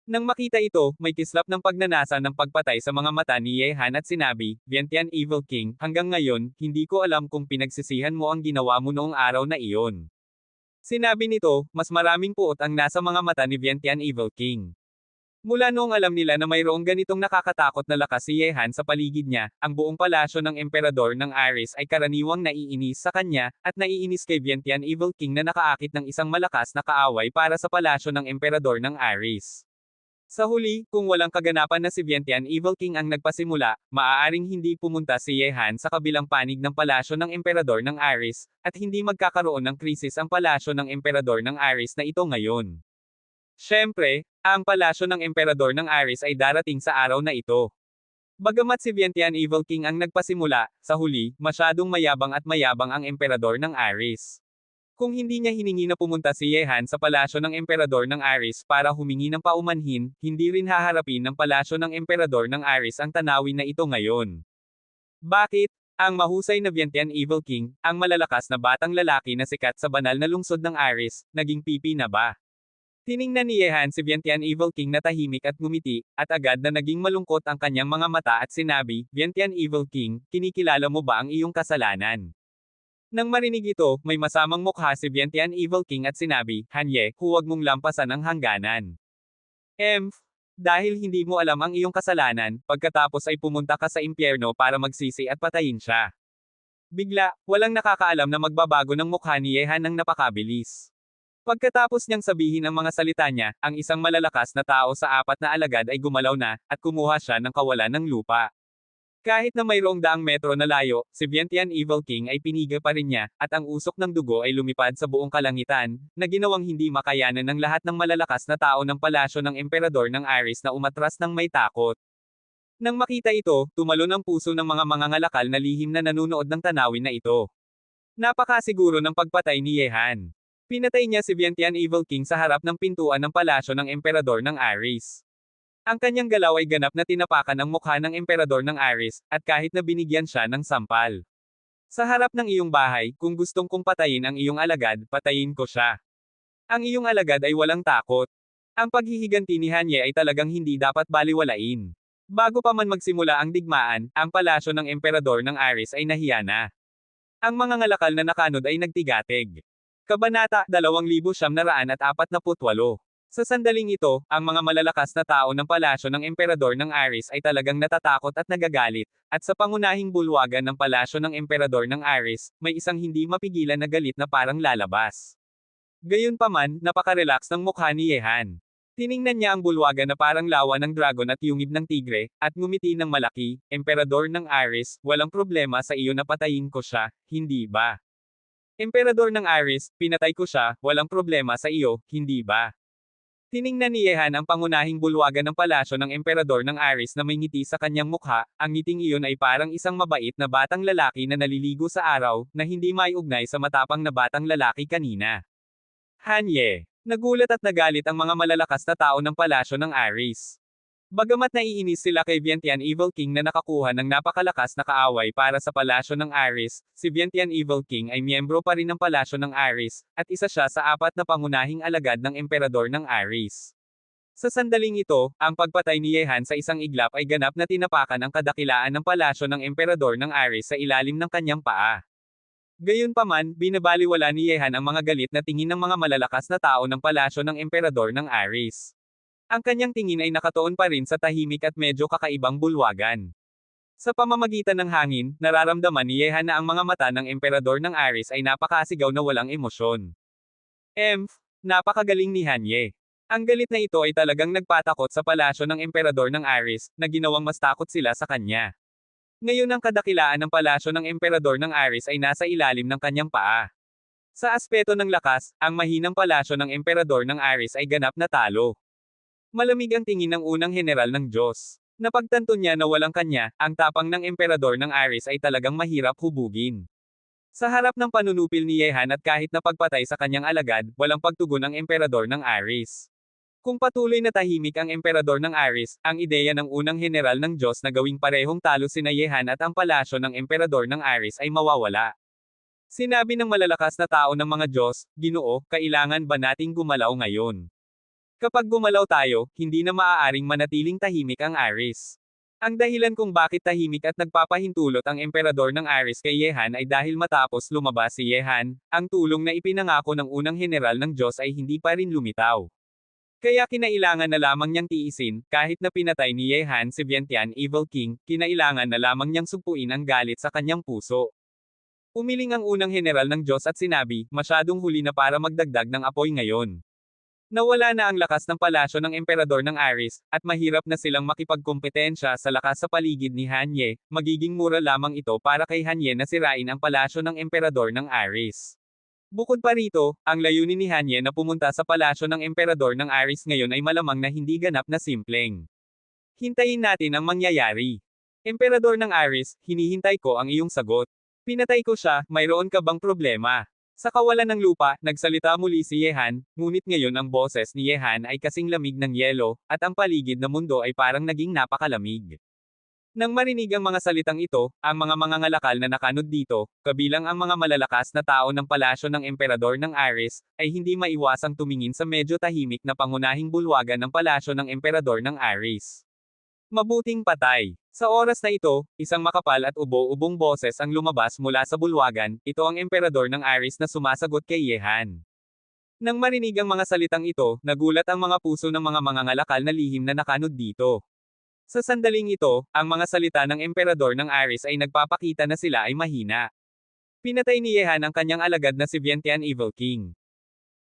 S1: Nang makita ito, may kislap ng pagnanasa ng pagpatay sa mga mata ni Yehan at sinabi, Vientiane Evil King, hanggang ngayon, hindi ko alam kung pinagsisihan mo ang ginawa mo noong araw na iyon. Sinabi nito, mas maraming puot ang nasa mga mata ni Vientiane Evil King. Mula noong alam nila na mayroong ganitong nakakatakot na lakas si Yehan sa paligid niya, ang buong palasyo ng emperador ng Aris ay karaniwang naiinis sa kanya, at naiinis kay Vientiane Evil King na nakaakit ng isang malakas na kaaway para sa palasyo ng emperador ng Aris. Sa huli, kung walang kaganapan na si Vientiane Evil King ang nagpasimula, maaaring hindi pumunta si Yehan sa kabilang panig ng palasyo ng emperador ng Aris, at hindi magkakaroon ng krisis ang palasyo ng emperador ng Aris na ito ngayon. Siyempre, ang palasyo ng emperador ng Aris ay darating sa araw na ito. Bagamat si Vientiane Evil King ang nagpasimula, sa huli, masyadong mayabang at mayabang ang emperador ng Aris. Kung hindi niya hiningi na pumunta si Yehan sa palasyo ng emperador ng Aris para humingi ng paumanhin, hindi rin haharapin ng palasyo ng emperador ng Aris ang tanawin na ito ngayon. Bakit? Ang mahusay na Vientiane Evil King, ang malalakas na batang lalaki na sikat sa banal na lungsod ng Aris, naging pipi na ba? Tiningnan ni Yehan si Vientiane Evil King na tahimik at ngumiti, at agad na naging malungkot ang kanyang mga mata at sinabi, Vientiane Evil King, kinikilala mo ba ang iyong kasalanan? Nang marinig ito, may masamang mukha si Vientiane Evil King at sinabi, Hanye, huwag mong lampasan ang hangganan. Dahil hindi mo alam ang iyong kasalanan, pagkatapos ay pumunta ka sa impyerno para magsisi at patayin siya. Bigla, walang nakakaalam na magbabago ng mukha ni Yehan ng napakabilis. Pagkatapos niyang sabihin ang mga salita niya, ang isang malalakas na tao sa apat na alagad ay gumalaw na, at kumuha siya ng kawalan ng lupa. Kahit na mayroong daang metro na layo, si Vientiane Evil King ay piniga pa rin niya, at ang usok ng dugo ay lumipad sa buong kalangitan, na ginawang hindi makayanan ng lahat ng malalakas na tao ng palasyo ng emperador ng Aris na umatras ng may takot. Nang makita ito, tumalon ang puso ng mga mangangalakal na lihim na nanunood ng tanawin na ito. Napakasiguro ng pagpatay ni Yehan. Pinatay niya si Vientiane Evil King sa harap ng pintuan ng palasyo ng emperador ng Aris. Ang kanyang galaw ay ganap na tinapakan ang mukha ng emperador ng Aris, at kahit na binigyan siya ng sampal. Sa harap ng iyong bahay, kung gustong kong patayin ang iyong alagad, patayin ko siya. Ang iyong alagad ay walang takot. Ang paghihiganti ni Hanye ay talagang hindi dapat baliwalain. Bago pa man magsimula ang digmaan, ang palasyo ng emperador ng Aris ay nahiya na. Ang mga ngalakal na nakanod ay nagtigatig. Kabanata 2948. Sa sandaling ito, ang mga malalakas na tao ng palasyo ng emperador ng Aris ay talagang natatakot at nagagalit, at sa pangunahing bulwagan ng palasyo ng emperador ng Aris, may isang hindi mapigilan na galit na parang lalabas. Gayunpaman, napaka-relax ng mukha ni Yehan. Tiningnan niya ang bulwagan na parang lawa ng dragon at yungib ng tigre, at ngumiti ng malaki, Emperador ng Aris, walang problema sa iyo na patayin ko siya, hindi ba? Emperador ng Aris, pinatay ko siya, walang problema sa iyo, hindi ba? Tiningnan ni Yehan ang pangunahing bulwagan ng palasyo ng emperador ng Aris na may ngiti sa kanyang mukha, ang ngiting iyon ay parang isang mabait na batang lalaki na naliligo sa araw, na hindi maiugnay sa matapang na batang lalaki kanina. Hanye. Nagulat at nagalit ang mga malalakas na tao ng palasyo ng Aris. Bagamat naiinis sila kay Vientiane Evil King na nakakuha ng napakalakas na kaaway para sa palasyo ng Aris, si Vientiane Evil King ay miyembro pa rin ng palasyo ng Aris, at isa siya sa apat na pangunahing alagad ng emperador ng Aris. Sa sandaling ito, ang pagpatay ni Yehan sa isang iglap ay ganap na tinapakan ang kadakilaan ng palasyo ng emperador ng Aris sa ilalim ng kanyang paa. Gayunpaman, binabaliwala ni Yehan ang mga galit na tingin ng mga malalakas na tao ng palasyo ng emperador ng Aris. Ang kanyang tingin ay nakatuon pa rin sa tahimik at medyo kakaibang bulwagan. Sa pamamagitan ng hangin, nararamdaman ni Yehan na ang mga mata ng emperador ng Aris ay napakasigaw na walang emosyon. Napakagaling ni Hanye. Ang galit na ito ay talagang nagpatakot sa palasyo ng emperador ng Aris, na ginawang mas takot sila sa kanya. Ngayon ang kadakilaan ng palasyo ng emperador ng Aris ay nasa ilalim ng kanyang paa. Sa aspeto ng lakas, ang mahinang palasyo ng emperador ng Aris ay ganap na talo. Malamig ang tingin ng unang general ng Diyos. Napagtanto niya na walang kanya, ang tapang ng emperador ng Aris ay talagang mahirap hubugin. Sa harap ng panunupil ni Yehan at kahit na pagpatay sa kanyang alagad, walang pagtugon ang emperador ng Aris. Kung patuloy na tahimik ang emperador ng Aris, ang ideya ng unang general ng Diyos na gawing parehong talo sina Yehan at ang palasyo ng emperador ng Aris ay mawawala. Sinabi ng malalakas na tao ng mga Diyos, Ginoo, kailangan ba nating gumalaw ngayon? Kapag gumalaw tayo, hindi na maaaring manatiling tahimik ang Aris. Ang dahilan kung bakit tahimik at nagpapahintulot ang emperador ng Aris kay Yehan ay dahil matapos lumabas si Yehan, ang tulong na ipinangako ng unang general ng Diyos ay hindi pa rin lumitaw. Kaya kinailangan na lamang niyang tiisin, kahit na pinatay ni Yehan si Vientiane Evil King, kinailangan na lamang niyang sumpuin ang galit sa kanyang puso. Umiling ang unang general ng Diyos at sinabi, masyadong huli na para magdagdag ng apoy ngayon. Nawala na ang lakas ng palasyo ng emperador ng Aris, at mahirap na silang makipagkompetensya sa lakas sa paligid ni Hanye, magiging mura lamang ito para kay Hanye na sirain ang palasyo ng emperador ng Aris. Bukod pa rito, ang layunin ni Hanye na pumunta sa palasyo ng emperador ng Aris ngayon ay malamang na hindi ganap na simpleng. Hintayin natin ang mangyayari. Emperador ng Aris, hinihintay ko ang iyong sagot. Pinatay ko siya, mayroon ka bang problema? Sa kawalan ng lupa, nagsalita muli si Yehan, ngunit ngayon ang boses ni Yehan ay kasing lamig ng yelo, at ang paligid na mundo ay parang naging napakalamig. Nang marinig ang mga salitang ito, ang mga mangangalakal na nakanod dito, kabilang ang mga malalakas na tao ng palasyo ng emperador ng Aris, ay hindi maiwasang tumingin sa medyo tahimik na pangunahing bulwagan ng palasyo ng emperador ng Aris. Mabuting patay. Sa oras na ito, isang makapal at ubo-ubong boses ang lumabas mula sa bulwagan, ito ang emperador ng Aris na sumasagot kay Yehan. Nang marinig ang mga salitang ito, nagulat ang mga puso ng mga mangangalakal na lihim na nakanod dito. Sa sandaling ito, ang mga salita ng emperador ng Aris ay nagpapakita na sila ay mahina. Pinatay ni Yehan ang kanyang alagad na si Vientiane Evil King.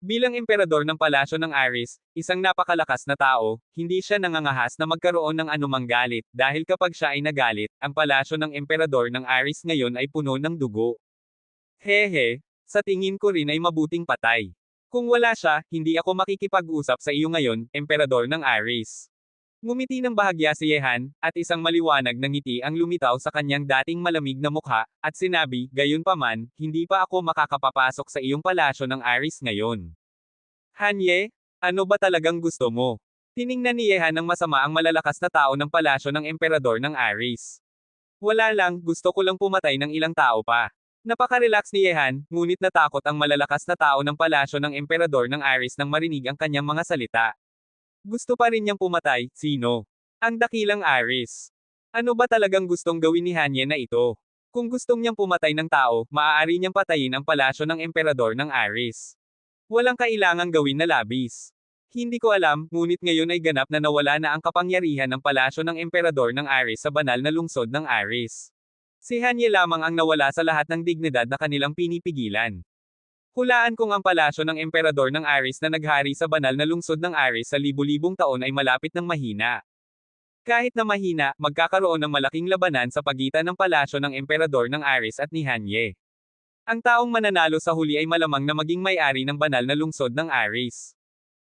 S1: Bilang emperador ng palasyo ng Aris, isang napakalakas na tao, hindi siya nangangahas na magkaroon ng anumang galit, dahil kapag siya ay nagalit, ang palasyo ng emperador ng Aris ngayon ay puno ng dugo. Hehe, sa tingin ko rin ay mabuting patay. Kung wala siya, hindi ako makikipag-usap sa iyo ngayon, emperador ng Aris. Ngumiti ng bahagya si Yehan, at isang maliwanag na ngiti ang lumitaw sa kanyang dating malamig na mukha, at sinabi, gayunpaman, hindi pa ako makakapapasok sa iyong palasyo ng Aris ngayon. Hanye, ano ba talagang gusto mo? Tiningnan ni Yehan ng masama ang malalakas na tao ng palasyo ng emperador ng Aris. Wala lang, gusto ko lang pumatay ng ilang tao pa. Napaka-relax ni Yehan, ngunit natakot ang malalakas na tao ng palasyo ng emperador ng Aris nang marinig ang kanyang mga salita. Gusto pa rin niyang pumatay, sino? Ang dakilang Aris. Ano ba talagang gustong gawin ni Hanye na ito? Kung gustong niyang pumatay ng tao, maaari niyang patayin ang palasyo ng emperador ng Aris. Walang kailangang gawin na labis. Hindi ko alam, ngunit ngayon ay ganap na nawala na ang kapangyarihan ng palasyo ng emperador ng Aris sa banal na lungsod ng Aris. Si Hanye lamang ang nawala sa lahat ng dignidad na kanilang pinipigilan. Hulaan kung ang palasyo ng emperador ng Aris na naghari sa banal na lungsod ng Aris sa libu-libong taon ay malapit ng mahina. Kahit na mahina, magkakaroon ng malaking labanan sa pagitan ng palasyo ng emperador ng Aris at ni Hanye. Ang taong mananalo sa huli ay malamang na maging may-ari ng banal na lungsod ng Aris.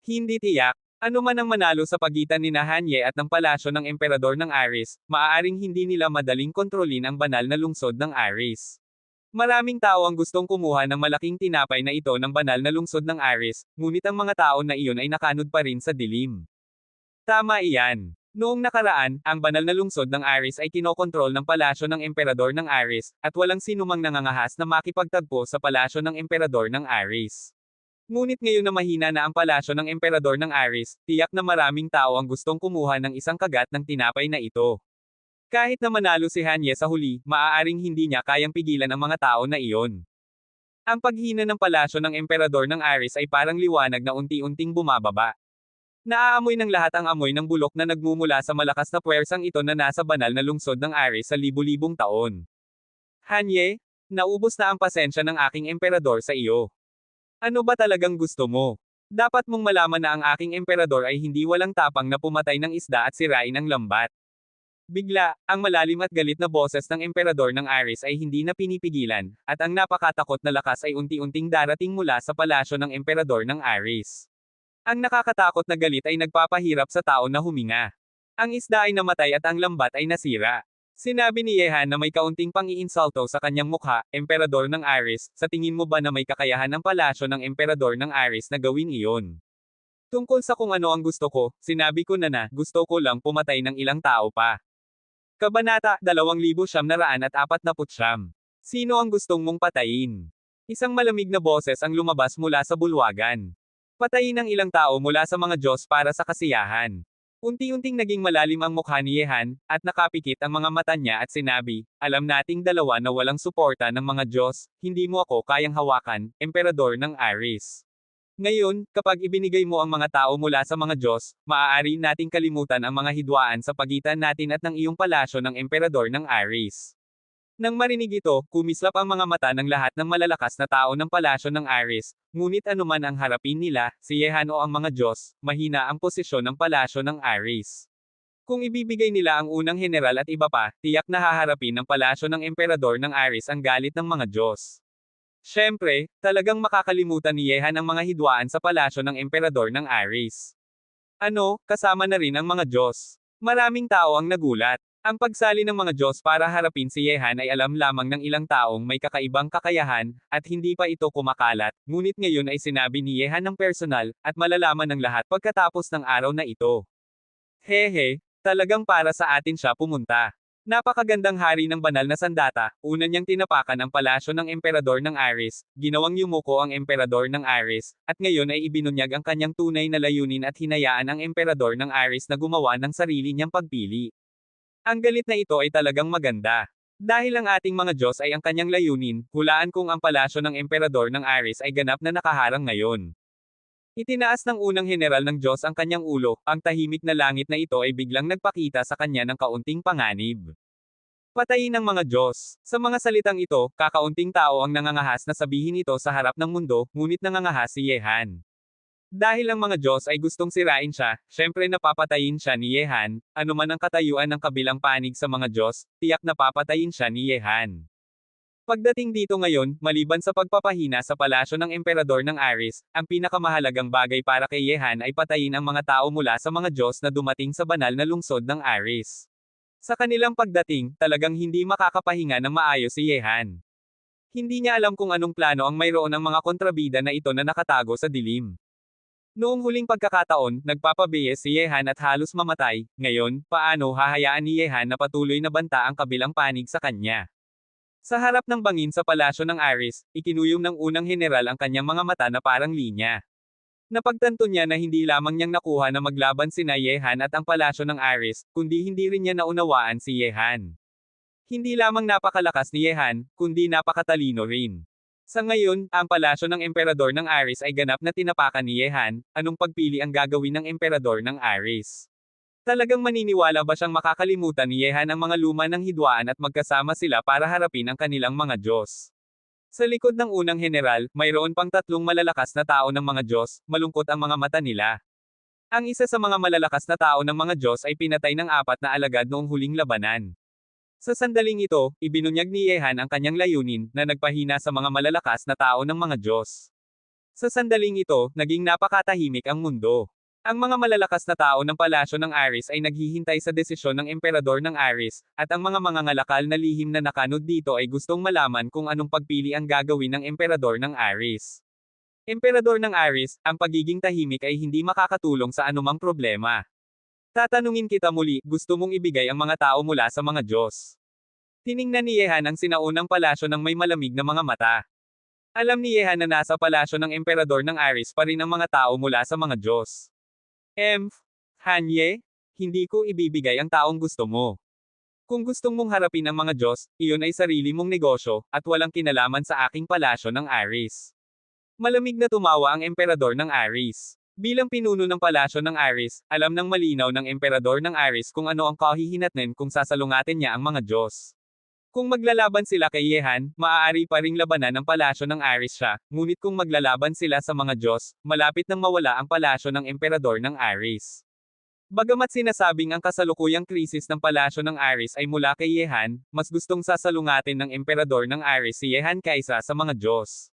S1: Hindi tiyak. Ano man ang manalo sa pagitan ni Hanye at ng palasyo ng emperador ng Aris, maaaring hindi nila madaling kontrolin ang banal na lungsod ng Aris. Maraming tao ang gustong kumuha ng malaking tinapay na ito ng banal na lungsod ng Aris, ngunit ang mga tao na iyon ay nakanod pa rin sa dilim. Tama iyan. Noong nakaraan, ang banal na lungsod ng Aris ay kinokontrol ng palasyo ng emperador ng Aris, at walang sinumang nangangahas na makipagtagpo sa palasyo ng emperador ng Aris. Ngunit ngayon na mahina na ang palasyo ng emperador ng Aris, tiyak na maraming tao ang gustong kumuha ng isang kagat ng tinapay na ito. Kahit na manalo si Hanye sa huli, maaaring hindi niya kayang pigilan ang mga tao na iyon. Ang paghina ng palasyo ng emperador ng Aris ay parang liwanag na unti-unting bumababa. Naaamoy ng lahat ang amoy ng bulok na nagmumula sa malakas na puwersang ito na nasa banal na lungsod ng Aris sa libu-libong taon. Hanye, naubos na ang pasensya ng aking emperador sa iyo. Ano ba talagang gusto mo? Dapat mong malaman na ang aking emperador ay hindi walang tapang na pumatay ng isda at sirain ang lambat. Bigla, ang malalim at galit na boses ng emperador ng Aris ay hindi na pinipigilan, at ang napakatakot na lakas ay unti-unting darating mula sa palasyo ng emperador ng Aris. Ang nakakatakot na galit ay nagpapahirap sa tao na huminga. Ang isda ay namatay at ang lambat ay nasira. Sinabi ni Yehan na may kaunting pang-iinsulto sa kanyang mukha, emperador ng Aris, sa tingin mo ba na may kakayahan ang palasyo ng emperador ng Aris na gawin iyon? Tungkol sa kung ano ang gusto ko, sinabi ko na gusto ko lang pumatay ng ilang tao pa. Kabanata 2949. Sino ang gustong mong patayin? Isang malamig na boses ang lumabas mula sa bulwagan. Patayin ang ilang tao mula sa mga Diyos para sa kasiyahan. Unti-unting naging malalim ang mukha ni Yehan, at nakapikit ang mga mata niya at sinabi, alam nating dalawa na walang suporta ng mga Diyos, hindi mo ako kayang hawakan, emperador ng Aris. Ngayon, kapag ibinigay mo ang mga tao mula sa mga Diyos, maaari nating kalimutan ang mga hidwaan sa pagitan natin at ng iyong palasyo ng emperador ng Aris. Nang marinig ito, kumislap ang mga mata ng lahat ng malalakas na tao ng palasyo ng Aris, ngunit anuman ang harapin nila, si Yehan o ang mga Diyos, mahina ang posisyon ng palasyo ng Aris. Kung ibibigay nila ang unang general at iba pa, tiyak na haharapin ng palasyo ng emperador ng Aris ang galit ng mga Diyos. Siyempre, talagang makakalimutan ni Yehan ang mga hidwaan sa palasyo ng emperador ng Aris. Ano, kasama na rin ang mga Diyos. Maraming tao ang nagulat. Ang pagsali ng mga Diyos para harapin si Yehan ay alam lamang ng ilang taong may kakaibang kakayahan, at hindi pa ito kumakalat, ngunit ngayon ay sinabi ni Yehan ng personal, at malalaman ng lahat pagkatapos ng araw na ito. Hehe, talagang para sa atin siya pumunta. Napakagandang hari ng banal na sandata, una niyang tinapakan ang palasyo ng emperador ng Aris, ginawang yumuko ang emperador ng Aris, at ngayon ay ibinunyag ang kanyang tunay na layunin at hinayaan ang emperador ng Aris na gumawa ng sarili niyang pagpili. Ang galit na ito ay talagang maganda. Dahil ang ating mga Diyos ay ang kanyang layunin, hulaan kung ang palasyo ng emperador ng Aris ay ganap na nakaharang ngayon. Itinaas ng unang general ng Diyos ang kanyang ulo, ang tahimik na langit na ito ay biglang nagpakita sa kanya ng kaunting panganib. Patayin ng mga Diyos. Sa mga salitang ito, kakaunting tao ang nangangahas na sabihin ito sa harap ng mundo, ngunit nangangahas si Yehan. Dahil ang mga Diyos ay gustong sirain siya, syempre napapatayin siya ni Yehan, anuman ang katayuan ng kabilang panig sa mga Diyos, tiyak na papatayin siya ni Yehan. Pagdating dito ngayon, maliban sa pagpapahina sa palasyo ng emperador ng Aris, ang pinakamahalagang bagay para kay Yehan ay patayin ang mga tao mula sa mga Diyos na dumating sa banal na lungsod ng Aris. Sa kanilang pagdating, talagang hindi makakapahinga ng maayos si Yehan. Hindi niya alam kung anong plano ang mayroon ng mga kontrabida na ito na nakatago sa dilim. Noong huling pagkakataon, nagpapabihis si Yehan at halos mamatay, ngayon, paano hahayaan ni Yehan na patuloy na banta ang kabilang panig sa kanya? Sa harap ng bangin sa palasyo ng Aris, ikinuyom ng unang general ang kanyang mga mata na parang linya. Napagtanto niya na hindi lamang niyang nakuha na maglaban sina Yehan at ang palasyo ng Aris, kundi hindi rin niya naunawaan si Yehan. Hindi lamang napakalakas ni Yehan, kundi napakatalino rin. Sa ngayon, ang palasyo ng emperador ng Aris ay ganap na tinapakan ni Yehan, anong pagpili ang gagawin ng emperador ng Aris? Talagang maniniwala ba siyang makakalimutan ni Yehan ang mga luma ng hidwaan at magkasama sila para harapin ang kanilang mga Diyos? Sa likod ng unang general, mayroon pang tatlong malalakas na tao ng mga Diyos, malungkot ang mga mata nila. Ang isa sa mga malalakas na tao ng mga Diyos ay pinatay ng apat na alagad noong huling labanan. Sa sandaling ito, ibinunyag ni Yehan ang kanyang layunin, na nagpahina sa mga malalakas na tao ng mga Diyos. Sa sandaling ito, naging napakatahimik ang mundo. Ang mga malalakas na tao ng palasyo ng Aris ay naghihintay sa desisyon ng emperador ng Aris, at ang mga mangangalakal na lihim na nakanod dito ay gustong malaman kung anong pagpili ang gagawin ng emperador ng Aris. Emperador ng Aris, ang pagiging tahimik ay hindi makakatulong sa anumang problema. Tatanungin kita muli, gusto mong ibigay ang mga tao mula sa mga Diyos? Tiningnan ni Yehan ang sinaunang palasyo ng may malamig na mga mata. Alam ni Yehan na nasa palasyo ng emperador ng Aris pa rin ang mga tao mula sa mga Diyos. Hanye, hindi ko ibibigay ang taong gusto mo. Kung gustong mong harapin ang mga Diyos, iyon ay sarili mong negosyo, at walang kinalaman sa aking palasyo ng Aris. Malamig na tumawa ang emperador ng Aris. Bilang pinuno ng palasyo ng Aris, alam ng malinaw ng emperador ng Aris kung ano ang kahihinatnan kung sasalungatin niya ang mga Diyos. Kung maglalaban sila kay Yehan, maaari pa ring labanan ng palasyo ng Aris siya, ngunit kung maglalaban sila sa mga Diyos, malapit nang mawala ang palasyo ng emperador ng Aris. Bagamat sinasabing ang kasalukuyang krisis ng palasyo ng Aris ay mula kay Yehan, mas gustong sasalungatin ng emperador ng Aris si Yehan kaysa sa mga Diyos.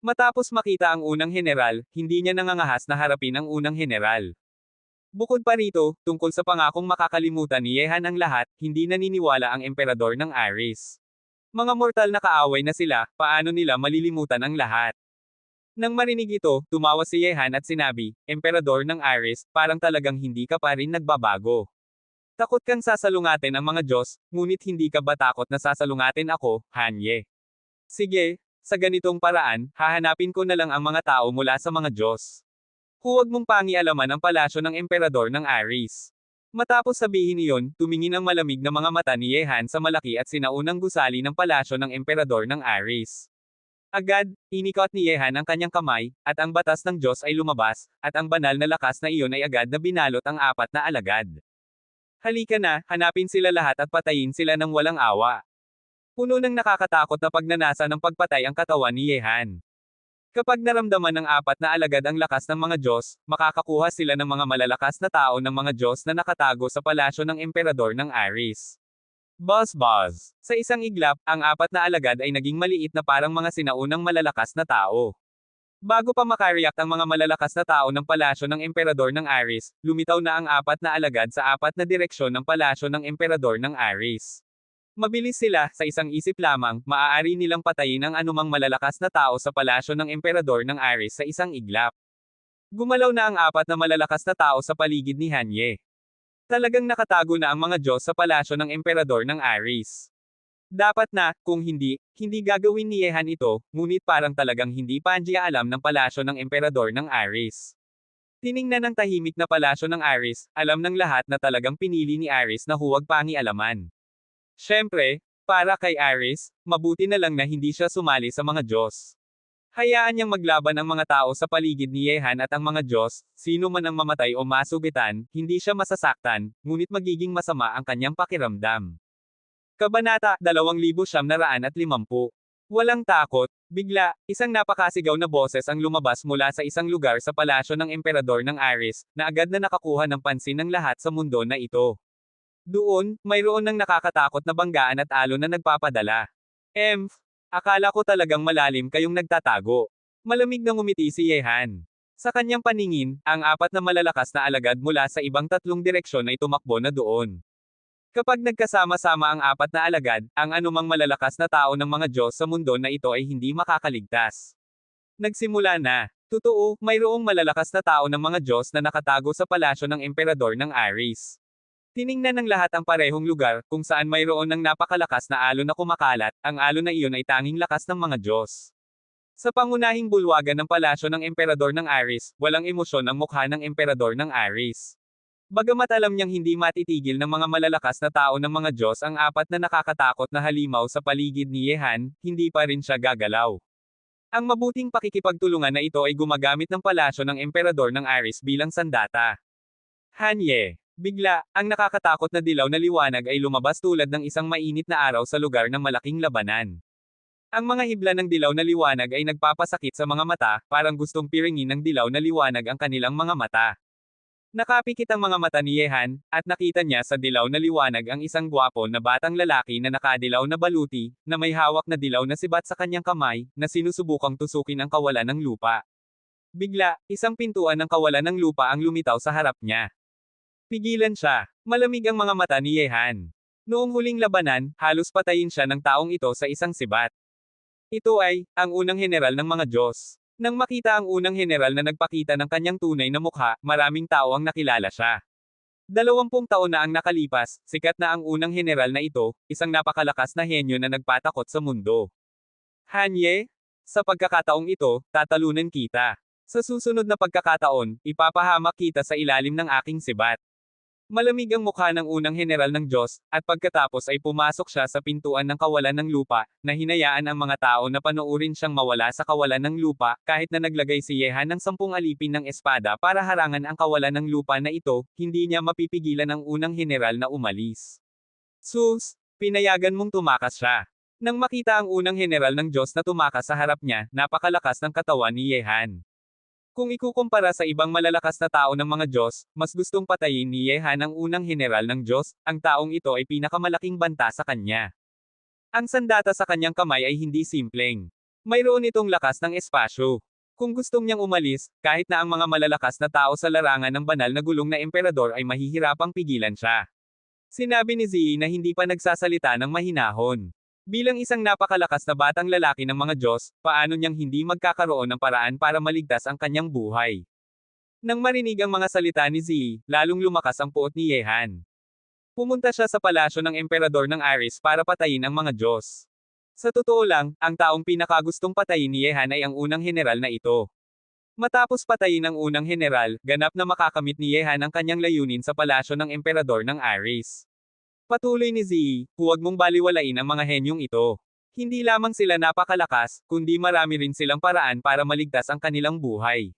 S1: Matapos makita ang unang general, hindi niya nangangahas na harapin ang unang general. Bukod pa rito, tungkol sa pangakong makakalimutan ni Yehan ang lahat, hindi naniniwala ang emperador ng Aris. Mga mortal na kaaway na sila, paano nila malilimutan ang lahat? Nang marinig ito, tumawa si Yehan at sinabi, Emperador ng Aris, parang talagang hindi ka pa rin nagbabago. Takot kang sasalungatin ang mga Diyos, ngunit hindi ka ba takot na sasalungatin ako, Hanye? Sige, sa ganitong paraan, hahanapin ko na lang ang mga tao mula sa mga Diyos. Huwag mong pangialaman ang palasyo ng emperador ng Aris. Matapos sabihin iyon, tumingin ang malamig na mga mata ni Yehan sa malaki at sinaunang gusali ng palasyo ng emperador ng Aris. Agad, inikot ni Yehan ang kanyang kamay, at ang batas ng Diyos ay lumabas, at ang banal na lakas na iyon ay agad na binalot ang apat na alagad. Halika na, hanapin sila lahat at patayin sila ng walang awa. Puno ng nakakatakot na pagnanasa ng pagpatay ang katawan ni Yehan. Kapag naramdaman ng apat na alagad ang lakas ng mga Diyos, makakakuha sila ng mga malalakas na tao ng mga Diyos na nakatago sa palasyo ng emperador ng Ares. Buzz. Sa isang iglap, ang apat na alagad ay naging maliit na parang mga sinaunang malalakas na tao. Bago pa makareact ang mga malalakas na tao ng palasyo ng emperador ng Ares, lumitaw na ang apat na alagad sa apat na direksyon ng palasyo ng emperador ng Ares. Mabilis sila, sa isang isip lamang, maaari nilang patayin ang anumang malalakas na tao sa palasyo ng emperador ng Ares sa isang iglap. Gumalaw na ang apat na malalakas na tao sa paligid ni Hanye. Talagang nakatago na ang mga Diyos sa palasyo ng emperador ng Ares. Dapat na, kung hindi gagawin ni Yehan ito, ngunit parang talagang hindi pa niya alam ng palasyo ng emperador ng Ares. Tiningnan ng tahimik na palasyo ng Ares, alam ng lahat na talagang pinili ni Ares na huwag pangialaman. Siyempre, para kay Ares, mabuti na lang na hindi siya sumali sa mga Diyos. Hayaan niyang maglaban ang mga tao sa paligid ni Yehan at ang mga Diyos, sino man ang mamatay o masugitan, hindi siya masasaktan, ngunit magiging masama ang kanyang pakiramdam. Kabanata 2950. Walang takot, bigla, isang napakasigaw na boses ang lumabas mula sa isang lugar sa palasyo ng emperador ng Ares, na agad na nakakuha ng pansin ng lahat sa mundo na ito. Doon, mayroon ng nakakatakot na banggaan at alon na nagpapadala. Akala ko talagang malalim kayong nagtatago. Malamig na ngumiti si Yehan. Sa kanyang paningin, ang apat na malalakas na alagad mula sa ibang tatlong direksyon ay tumakbo na doon. Kapag nagkasama-sama ang apat na alagad, ang anumang malalakas na tao ng mga Diyos sa mundo na ito ay hindi makakaligtas. Nagsimula na. Totoo, mayroong malalakas na tao ng mga Diyos na nakatago sa palasyo ng emperador ng Ares. Tiningnan ng lahat ang parehong lugar, kung saan mayroon ng napakalakas na alon na kumakalat, ang alon na iyon ay tanging lakas ng mga Diyos. Sa pangunahing bulwagan ng palasyo ng emperador ng Ares, walang emosyon ang mukha ng emperador ng Ares. Bagamat alam niyang hindi matitigil ng mga malalakas na tao ng mga Diyos ang apat na nakakatakot na halimaw sa paligid ni Yehan, hindi pa rin siya gagalaw. Ang mabuting pakikipagtulungan na ito ay gumagamit ng palasyo ng emperador ng Ares bilang sandata. Hanye. Bigla, ang nakakatakot na dilaw na liwanag ay lumabas tulad ng isang mainit na araw sa lugar ng malaking labanan. Ang mga hibla ng dilaw na liwanag ay nagpapasakit sa mga mata, parang gustong piringin ng dilaw na liwanag ang kanilang mga mata. Nakapikit ang mga mata ni Yehan, at nakita niya sa dilaw na liwanag ang isang gwapo na batang lalaki na nakadilaw na baluti, na may hawak na dilaw na sibat sa kanyang kamay, na sinusubukang tusukin ang kawalan ng lupa. Bigla, isang pintuan ng kawalan ng lupa ang lumitaw sa harap niya. Pigilan siya. Malamig ang mga mata ni Yehan. Noong huling labanan, halos patayin siya ng taong ito sa isang sibat. Ito ay, ang unang general ng mga Diyos. Nang makita ang unang general na nagpakita ng kanyang tunay na mukha, maraming tao ang nakilala siya. 20 taon na ang nakalipas, sikat na ang unang general na ito, isang napakalakas na henyo na nagpatakot sa mundo. Hanye, sa pagkakataong ito, tatalunan kita. Sa susunod na pagkakataon, ipapahamak kita sa ilalim ng aking sibat. Malamig ang mukha ng unang general ng Diyos, at pagkatapos ay pumasok siya sa pintuan ng kawalan ng lupa, na hinayaan ang mga tao na panoorin siyang mawala sa kawalan ng lupa, kahit na naglagay si Yehan ng 10 alipin ng espada para harangan ang kawalan ng lupa na ito, hindi niya mapipigilan ang unang general na umalis. Sus, pinayagan mong tumakas siya. Nang makita ang unang general ng Diyos na tumakas sa harap niya, napakalakas ng katawan ni Yehan. Kung ikukumpara sa ibang malalakas na tao ng mga Diyos, mas gustong patayin ni Yehan ang unang general ng Diyos, ang taong ito ay pinakamalaking banta sa kanya. Ang sandata sa kanyang kamay ay hindi simpleng. Mayroon itong lakas ng espasyo. Kung gustong niyang umalis, kahit na ang mga malalakas na tao sa larangan ng banal na gulong na emperador ay mahihirapang pigilan siya. Sinabi ni Zee na hindi pa nagsasalita ng mahinahon. Bilang isang napakalakas na batang lalaki ng mga Diyos, paano niyang hindi magkakaroon ng paraan para maligtas ang kanyang buhay? Nang marinig ang mga salita ni Zee, lalong lumakas ang puot ni Yehan. Pumunta siya sa palasyo ng emperador ng Ares para patayin ang mga Diyos. Sa totoo lang, ang taong pinakagustong patayin ni Yehan ay ang unang general na ito. Matapos patayin ang unang general, ganap na makakamit ni Yehan ang kanyang layunin sa palasyo ng emperador ng Ares. Patuloy ni Zee, huwag mong baliwalain ang mga henyong ito. Hindi lamang sila napakalakas, kundi marami rin silang paraan para maligtas ang kanilang buhay.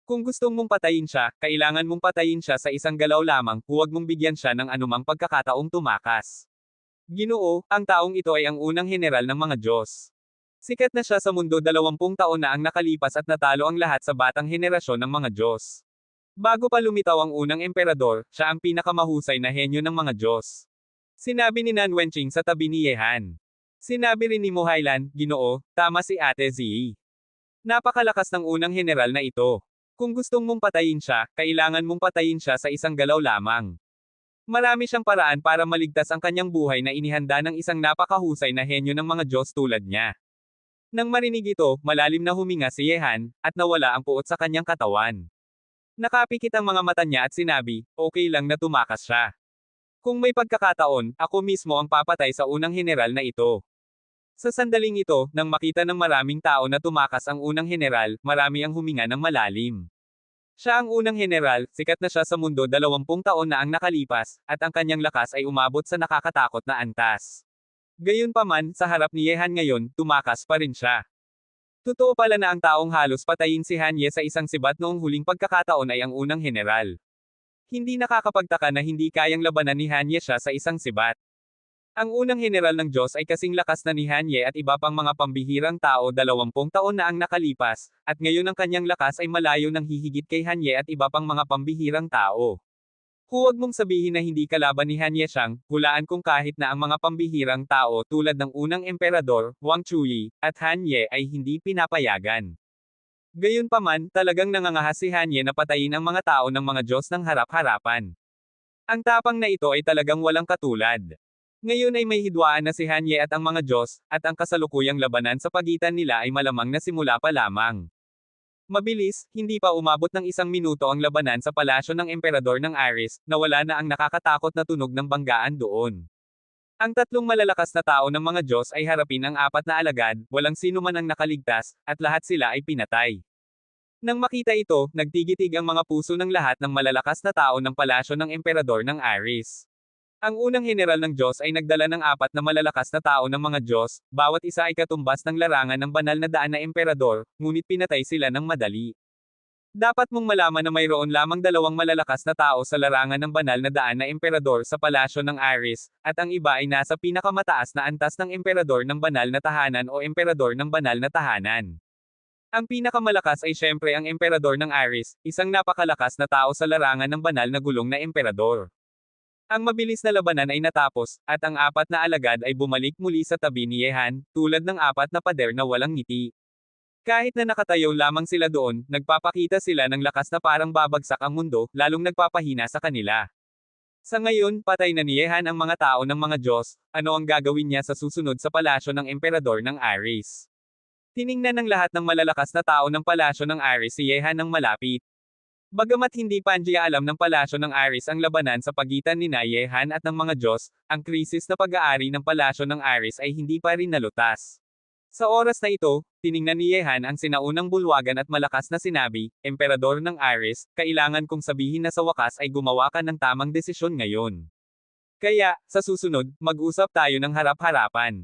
S1: Kung gustong mong patayin siya, kailangan mong patayin siya sa isang galaw lamang, huwag mong bigyan siya ng anumang pagkakataong tumakas. Ginoo, ang taong ito ay ang unang heneral ng mga Diyos. Sikat na siya sa mundo 20 taon na ang nakalipas at natalo ang lahat sa batang henerasyon ng mga Diyos. Bago pa lumitaw ang unang emperador, siya ang pinakamahusay na henyo ng mga Diyos. Sinabi ni Nan Wenqing sa tabi ni Yehan. Sinabi rin ni Muhailan, Ginoo, tama si Ate Zi. Napakalakas ng unang heneral na ito. Kung gustong mong patayin siya, kailangan mong patayin siya sa isang galaw lamang. Marami siyang paraan para maligtas ang kanyang buhay na inihanda ng isang napakahusay na henyo ng mga Diyos tulad niya. Nang marinig ito, malalim na huminga si Yehan, at nawala ang puot sa kanyang katawan. Nakapikit ang mga mata niya at sinabi, okay lang na tumakas siya. Kung may pagkakataon, ako mismo ang papatay sa unang heneral na ito. Sa sandaling ito, nang makita ng maraming tao na tumakas ang unang heneral, marami ang huminga ng malalim. Siya ang unang heneral, sikat na siya sa mundo 20 taon na ang nakalipas, at ang kanyang lakas ay umabot sa nakakatakot na antas. Gayunpaman, sa harap ni Yehan ngayon, tumakas pa rin siya. Totoo pala na ang taong halos patayin si Hanye sa isang sibat noong huling pagkakataon ay ang unang heneral. Hindi nakakapagtaka na hindi kayang labanan ni Hanye siya sa isang sibat. Ang unang heneral ng Diyos ay kasing lakas na ni Hanye at iba pang mga pambihirang tao 20 taon na ang nakalipas, at ngayon ang kanyang lakas ay malayo nang hihigit kay Hanye at iba pang mga pambihirang tao. Huwag mong sabihin na hindi kalaban ni Hanye siyang, hulaan kung kahit na ang mga pambihirang tao tulad ng unang emperador, Wang Chuyi, at Hanye ay hindi pinapayagan. Gayunpaman, talagang nangangahas si Hanye na patayin ang mga tao ng mga Diyos ng harap-harapan. Ang tapang na ito ay talagang walang katulad. Ngayon ay may hidwaan na si Hanye at ang mga Diyos, at ang kasalukuyang labanan sa pagitan nila ay malamang na simula pa lamang. Mabilis, hindi pa umabot ng 1 minuto ang labanan sa palasyo ng emperador ng Aris, nawala na ang nakakatakot na tunog ng banggaan doon. Ang tatlong malalakas na tao ng mga Diyos ay harapin ang 4 na alagad, walang sino man ang nakaligtas, at lahat sila ay pinatay. Nang makita ito, nagtigitig ang mga puso ng lahat ng malalakas na tao ng palasyo ng emperador ng Aris. Ang unang heneral ng Diyos ay nagdala ng 4 na malalakas na tao ng mga Diyos, bawat isa ay katumbas ng larangan ng banal na daan na emperador, ngunit pinatay sila ng madali. Dapat mong malaman na mayroon lamang 2 malalakas na tao sa larangan ng banal na daan na emperador sa palasyo ng Aris, at ang iba ay nasa pinakamataas na antas ng emperador ng banal na tahanan o emperador ng banal na tahanan. Ang pinakamalakas ay syempre ang emperador ng Aris, isang napakalakas na tao sa larangan ng banal na gulong na emperador. Ang mabilis na labanan ay natapos, at ang 4 na alagad ay bumalik muli sa tabi ni Yehan, tulad ng 4 na pader na walang ngiti. Kahit na nakatayo lamang sila doon, nagpapakita sila ng lakas na parang babagsak ang mundo, lalong nagpapahina sa kanila. Sa ngayon, patay na ni Yehan ang mga tao ng mga Diyos, ano ang gagawin niya sa susunod sa palasyo ng emperador ng Aris? Tiningnan ng lahat ng malalakas na tao ng palasyo ng Aris si Yehan ng malapit. Bagamat hindi pa niya alam ng palasyo ng Aris ang labanan sa pagitan ni Yehan at ng mga Diyos, ang krisis na pag-aari ng palasyo ng Aris ay hindi pa rin nalutas. Sa oras na ito, tiningnan ni Yehan ang sinaunang bulwagan at malakas na sinabi, Emperador ng Aris, kailangan kong sabihin na sa wakas ay gumawa ka ng tamang desisyon ngayon. Kaya, sa susunod, mag-usap tayo ng harap-harapan.